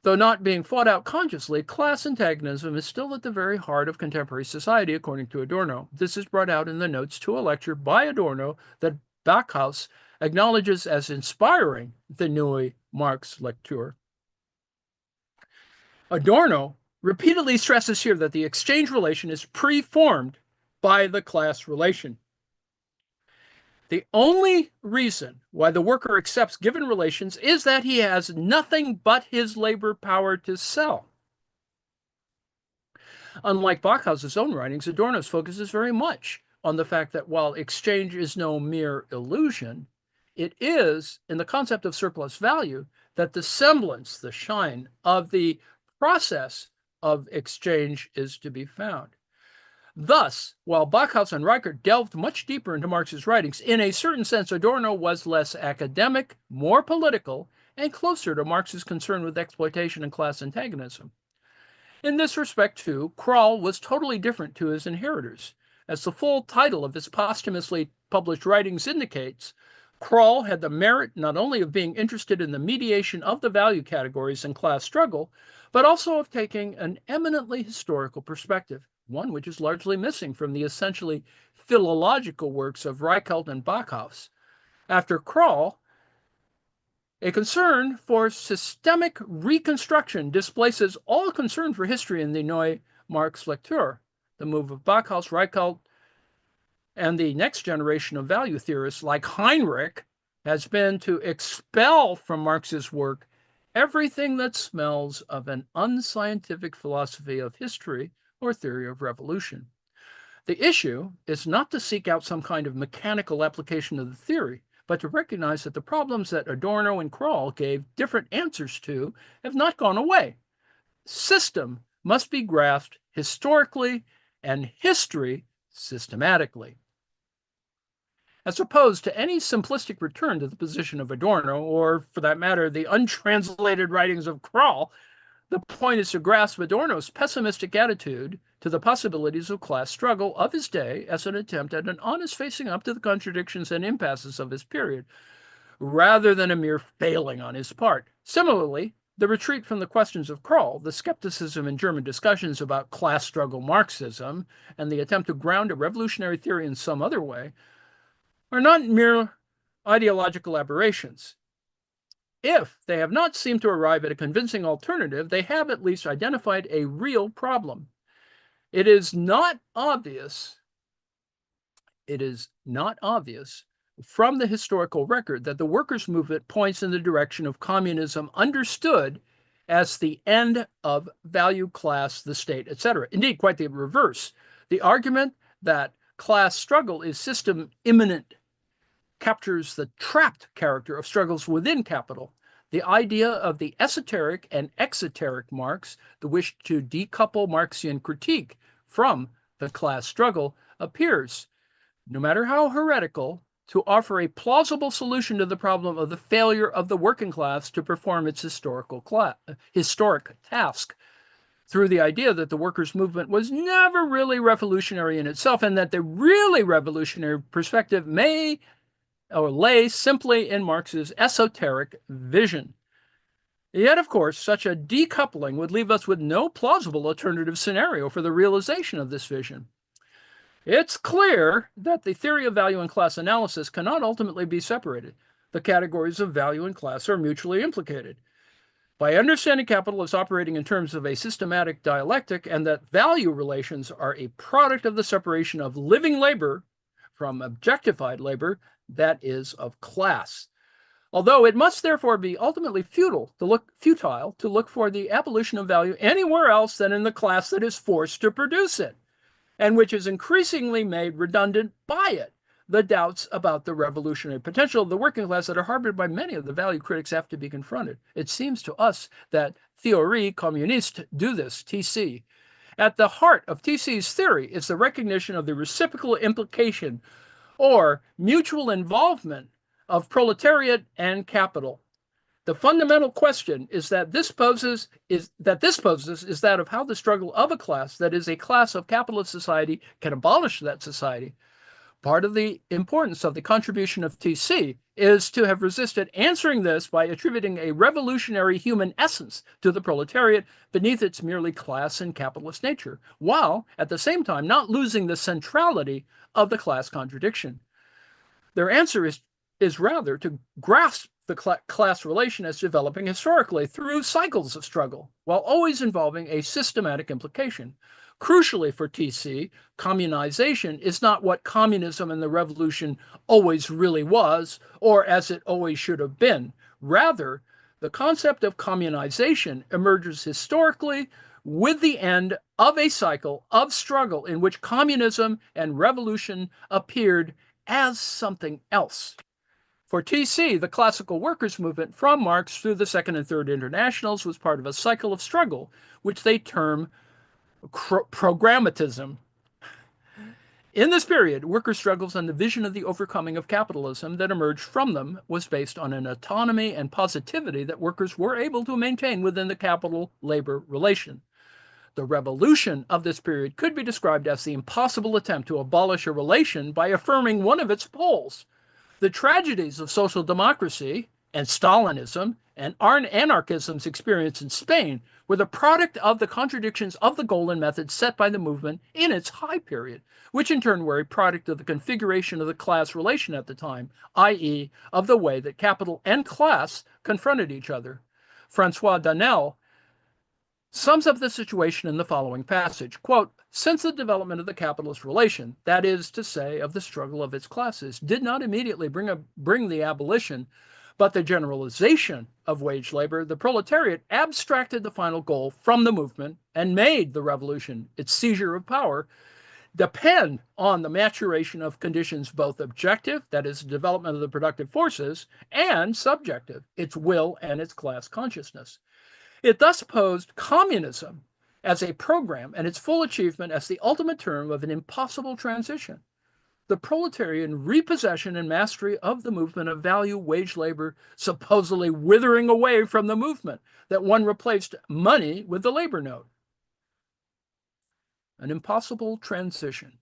Though not being fought out consciously, class antagonism is still at the very heart of contemporary society, according to Adorno. This is brought out in the notes to a lecture by Adorno that Backhaus acknowledges as inspiring the Neue Marx Lecture. Adorno repeatedly stresses here that the exchange relation is preformed by the class relation. The only reason why the worker accepts given relations is that he has nothing but his labor power to sell. Unlike Backhaus's own writings, Adorno's focus is very much on the fact that while exchange is no mere illusion, it is, in the concept of surplus value, that the semblance, the shine of the process of exchange is to be found. Thus, while Backhaus and Reichert delved much deeper into Marx's writings, in a certain sense Adorno was less academic, more political, and closer to Marx's concern with exploitation and class antagonism. In this respect, too, Kroll was totally different to his inheritors. As the full title of his posthumously published writings indicates, Kroll had the merit not only of being interested in the mediation of the value categories and class struggle, but also of taking an eminently historical perspective, one which is largely missing from the essentially philological works of Reichelt and Backhaus. After Kroll, a concern for systemic reconstruction displaces all concern for history in the Neue Marx Lecture. The move of Backhaus, Reichelt, and the next generation of value theorists like Heinrich has been to expel from Marx's work everything that smells of an unscientific philosophy of history or theory of revolution. The issue is not to seek out some kind of mechanical application of the theory, but to recognize that the problems that Adorno and Kroll gave different answers to have not gone away. System must be grasped historically and history systematically. As opposed to any simplistic return to the position of Adorno, or for that matter, the untranslated writings of Kroll, the point is to grasp Adorno's pessimistic attitude to the possibilities of class struggle of his day as an attempt at an honest facing up to the contradictions and impasses of his period, rather than a mere failing on his part. Similarly, The retreat from the questions of Kroll, the skepticism in German discussions about class struggle Marxism, and the attempt to ground a revolutionary theory in some other way are not mere ideological aberrations. If they have not seemed to arrive at a convincing alternative, they have at least identified a real problem. It is not obvious from the historical record that the workers' movement points in the direction of communism understood as the end of value, class, the state, etc. Indeed, quite the reverse. The argument that class struggle is system immanent captures the trapped character of struggles within capital. The idea of the esoteric and exoteric Marx, the wish to decouple Marxian critique from the class struggle, appears, no matter how heretical, to offer a plausible solution to the problem of the failure of the working class to perform its historic task, through the idea that the workers' movement was never really revolutionary in itself, and that the really revolutionary perspective lay simply in Marx's esoteric vision. Yet, of course, such a decoupling would leave us with no plausible alternative scenario for the realization of this vision. It's clear that the theory of value and class analysis cannot ultimately be separated. The categories of value and class are mutually implicated. By understanding capital as operating in terms of a systematic dialectic, and that value relations are a product of the separation of living labor from objectified labor, that is, of class. Although it must therefore be ultimately futile to look for the abolition of value anywhere else than in the class that is forced to produce it, and which is increasingly made redundant by it. The doubts about the revolutionary potential of the working class that are harbored by many of the value critics have to be confronted. It seems to us that Théorie communiste do this, TC. At the heart of TC's theory is the recognition of the reciprocal implication or mutual involvement of proletariat and capital. The fundamental question this poses is that of how the struggle of a class, that is, a class of capitalist society, can abolish that society. Part of the importance of the contribution of TC is to have resisted answering this by attributing a revolutionary human essence to the proletariat beneath its merely class and capitalist nature, while at the same time not losing the centrality of the class contradiction. Their answer is rather to grasp the class relation as developing historically through cycles of struggle, while always involving a systematic implication. Crucially for TC, communization is not what communism and the revolution always really was, or as it always should have been. Rather, the concept of communization emerges historically with the end of a cycle of struggle in which communism and revolution appeared as something else. For TC, the classical workers' movement from Marx through the Second and Third Internationals was part of a cycle of struggle, which they term programmatism. In this period, worker struggles and the vision of the overcoming of capitalism that emerged from them was based on an autonomy and positivity that workers were able to maintain within the capital-labor relation. The revolution of this period could be described as the impossible attempt to abolish a relation by affirming one of its poles. The tragedies of social democracy and Stalinism and anarchism's experience in Spain were the product of the contradictions of the goal and method set by the movement in its high period, which in turn were a product of the configuration of the class relation at the time, i.e., of the way that capital and class confronted each other. Francois Danel sums up the situation in the following passage, quote, "Since the development of the capitalist relation, that is to say, of the struggle of its classes, did not immediately bring the abolition, but the generalization of wage labor, the proletariat abstracted the final goal from the movement and made the revolution, its seizure of power, depend on the maturation of conditions both objective, that is, the development of the productive forces, and subjective, its will and its class consciousness. It thus posed communism as a program and its full achievement as the ultimate term of an impossible transition. The proletarian repossession and mastery of the movement of value, wage labor, supposedly withering away from the movement, that one replaced money with the labor note. An impossible transition.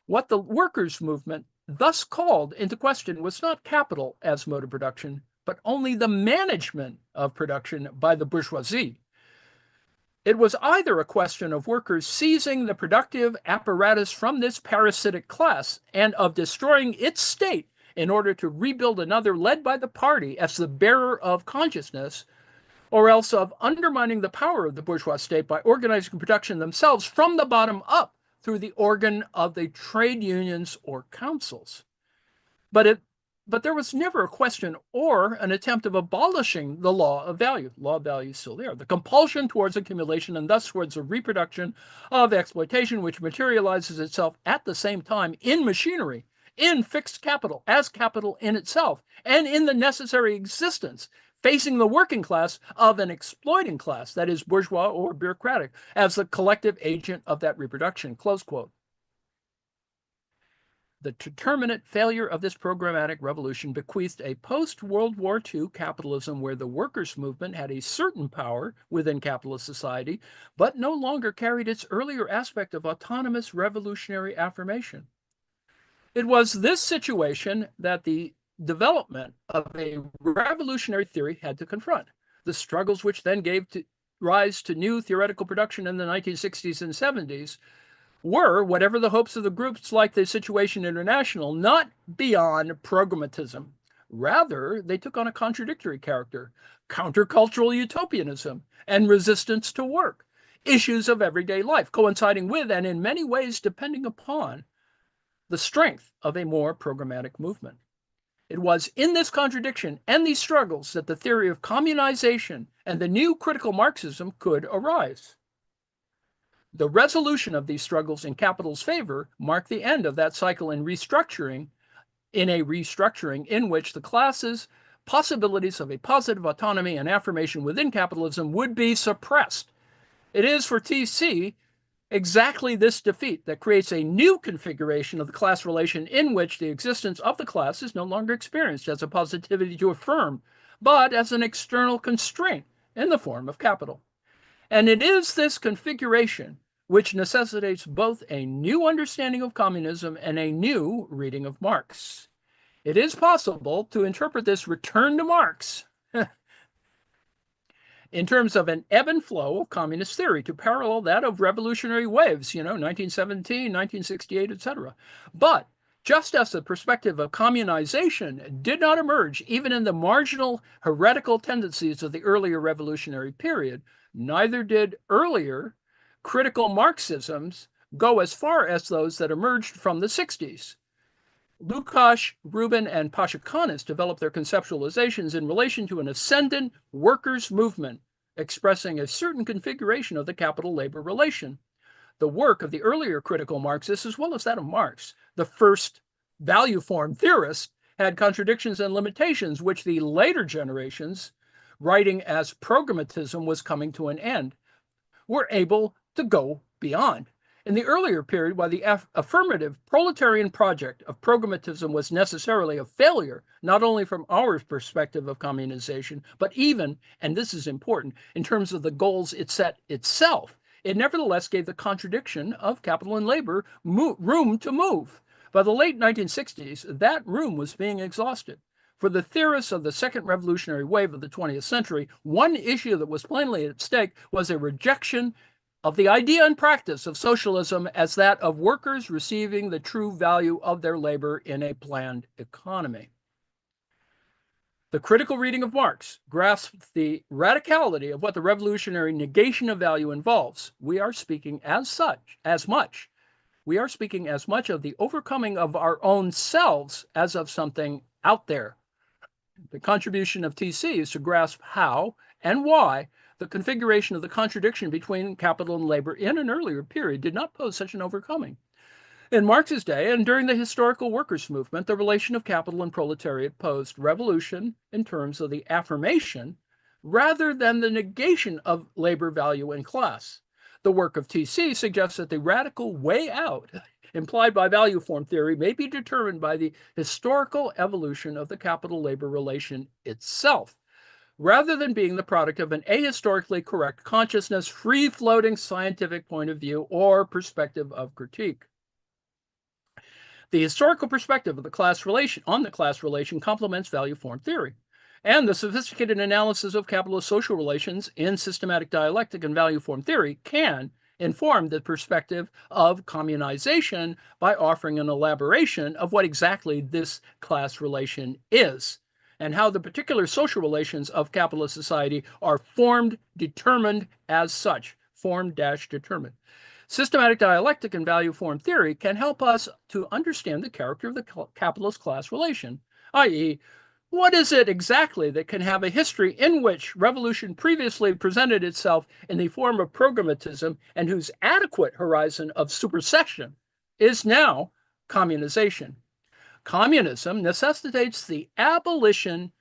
What the workers' movement thus called into question was not capital as mode of production, but only the management of production by the bourgeoisie. It was either a question of workers seizing the productive apparatus from this parasitic class and of destroying its state in order to rebuild another led by the party as the bearer of consciousness, or else of undermining the power of the bourgeois state by organizing production themselves from the bottom up through the organ of the trade unions or councils. But it but there was never a question or an attempt of abolishing the law of value. Law of value is still there. The compulsion towards accumulation and thus towards a reproduction of exploitation, which materializes itself at the same time in machinery, in fixed capital, as capital in itself, and in the necessary existence facing the working class of an exploiting class, that is bourgeois or bureaucratic, as the collective agent of that reproduction, close quote. The determinate failure of this programmatic revolution bequeathed a post-World War II capitalism where the workers' movement had a certain power within capitalist society, but no longer carried its earlier aspect of autonomous revolutionary affirmation. It was this situation that the development of a revolutionary theory had to confront. The struggles which then gave rise to new theoretical production in the 1960s and 70s were, whatever the hopes of the groups like the Situation International, not beyond programmatism. Rather, they took on a contradictory character: countercultural utopianism and resistance to work, issues of everyday life, coinciding with and in many ways depending upon the strength of a more programmatic movement. It was in this contradiction and these struggles that the theory of communization and the new critical Marxism could arise. The resolution of these struggles in capital's favor marked the end of that cycle in a restructuring in which the classes' possibilities of a positive autonomy and affirmation within capitalism would be suppressed. It is for TC exactly this defeat that creates a new configuration of the class relation in which the existence of the class is no longer experienced as a positivity to affirm, but as an external constraint in the form of capital. And it is this configuration which necessitates both a new understanding of communism and a new reading of Marx. It is possible to interpret this return to Marx in terms of an ebb and flow of communist theory to parallel that of revolutionary waves, 1917, 1968, etc. But just as the perspective of communization did not emerge even in the marginal heretical tendencies of the earlier revolutionary period, neither did earlier critical Marxisms go as far as those that emerged from the 60s. Lukács, Rubin, and Pashukanis developed their conceptualizations in relation to an ascendant workers' movement expressing a certain configuration of the capital-labor relation. The work of the earlier critical Marxists, as well as that of Marx, the first value form theorist, had contradictions and limitations which the later generations, writing as programmatism was coming to an end, were able to go beyond. In the earlier period, while the affirmative proletarian project of programmatism was necessarily a failure, not only from our perspective of communization, but even, and this is important, in terms of the goals it set itself, it nevertheless gave the contradiction of capital and labor room to move. By the late 1960s, that room was being exhausted. For the theorists of the second revolutionary wave of the 20th century, one issue that was plainly at stake was a rejection of the idea and practice of socialism as that of workers receiving the true value of their labor in a planned economy. The critical reading of Marx grasps the radicality of what the revolutionary negation of value involves. We are speaking as much of the overcoming of our own selves as of something out there. The contribution of TC is to grasp how and why the configuration of the contradiction between capital and labor in an earlier period did not pose such an overcoming. In Marx's day and during the historical workers' movement, the relation of capital and proletariat posed revolution in terms of the affirmation rather than the negation of labor value and class. The work of TC suggests that the radical way out implied by value form theory may be determined by the historical evolution of the capital-labor relation itself, rather than being the product of an ahistorically correct consciousness, free-floating scientific point of view, or perspective of critique. The historical perspective of the class relation complements value form theory. And the sophisticated analysis of capitalist social relations in systematic dialectic and value form theory can inform the perspective of communization by offering an elaboration of what exactly this class relation is and how the particular social relations of capitalist society are formed, determined as such. Formed-determined. Systematic dialectic and value form theory can help us to understand the character of the capitalist class relation, i.e., what is it exactly that can have a history in which revolution previously presented itself in the form of programmatism and whose adequate horizon of supersession is now communization? Communism necessitates the abolition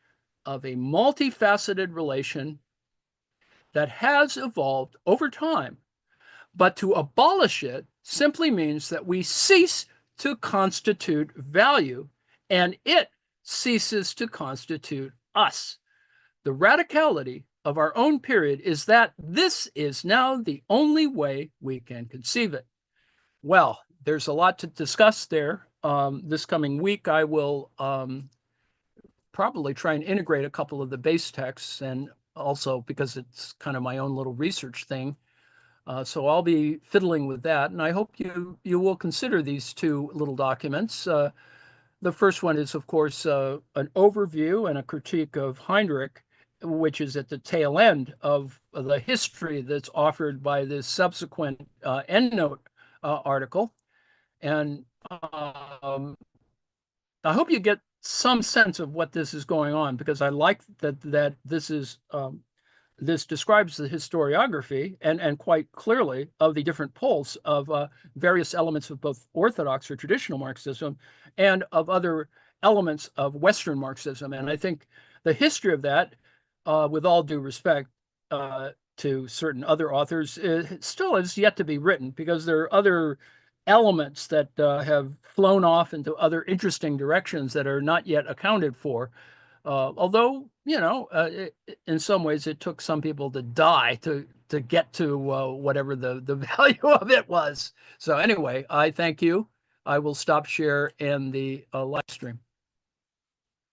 of a multifaceted relation that has evolved over time, but to abolish it simply means that we cease to constitute value and it ceases to constitute us. The radicality of our own period is that this is now the only way we can conceive it. Well, there's a lot to discuss there. This coming week, I will probably try and integrate a couple of the base texts, and also because it's kind of my own little research thing. So I'll be fiddling with that, and I hope you will consider these two little documents. The first one is, of course, an overview and a critique of Heinrich, which is at the tail end of the history that's offered by this subsequent endnote article. And I hope you get some sense of what this is going on, because I like that this is this describes the historiography and quite clearly of the different poles of various elements of both Orthodox or traditional Marxism and of other elements of Western Marxism. And I think the history of that, with all due respect to certain other authors, still is yet to be written, because there are other elements that have flown off into other interesting directions that are not yet accounted for. Although, in some ways, it took some people to die to get to whatever the value of it was. So anyway, I thank you. I will stop share in the live stream.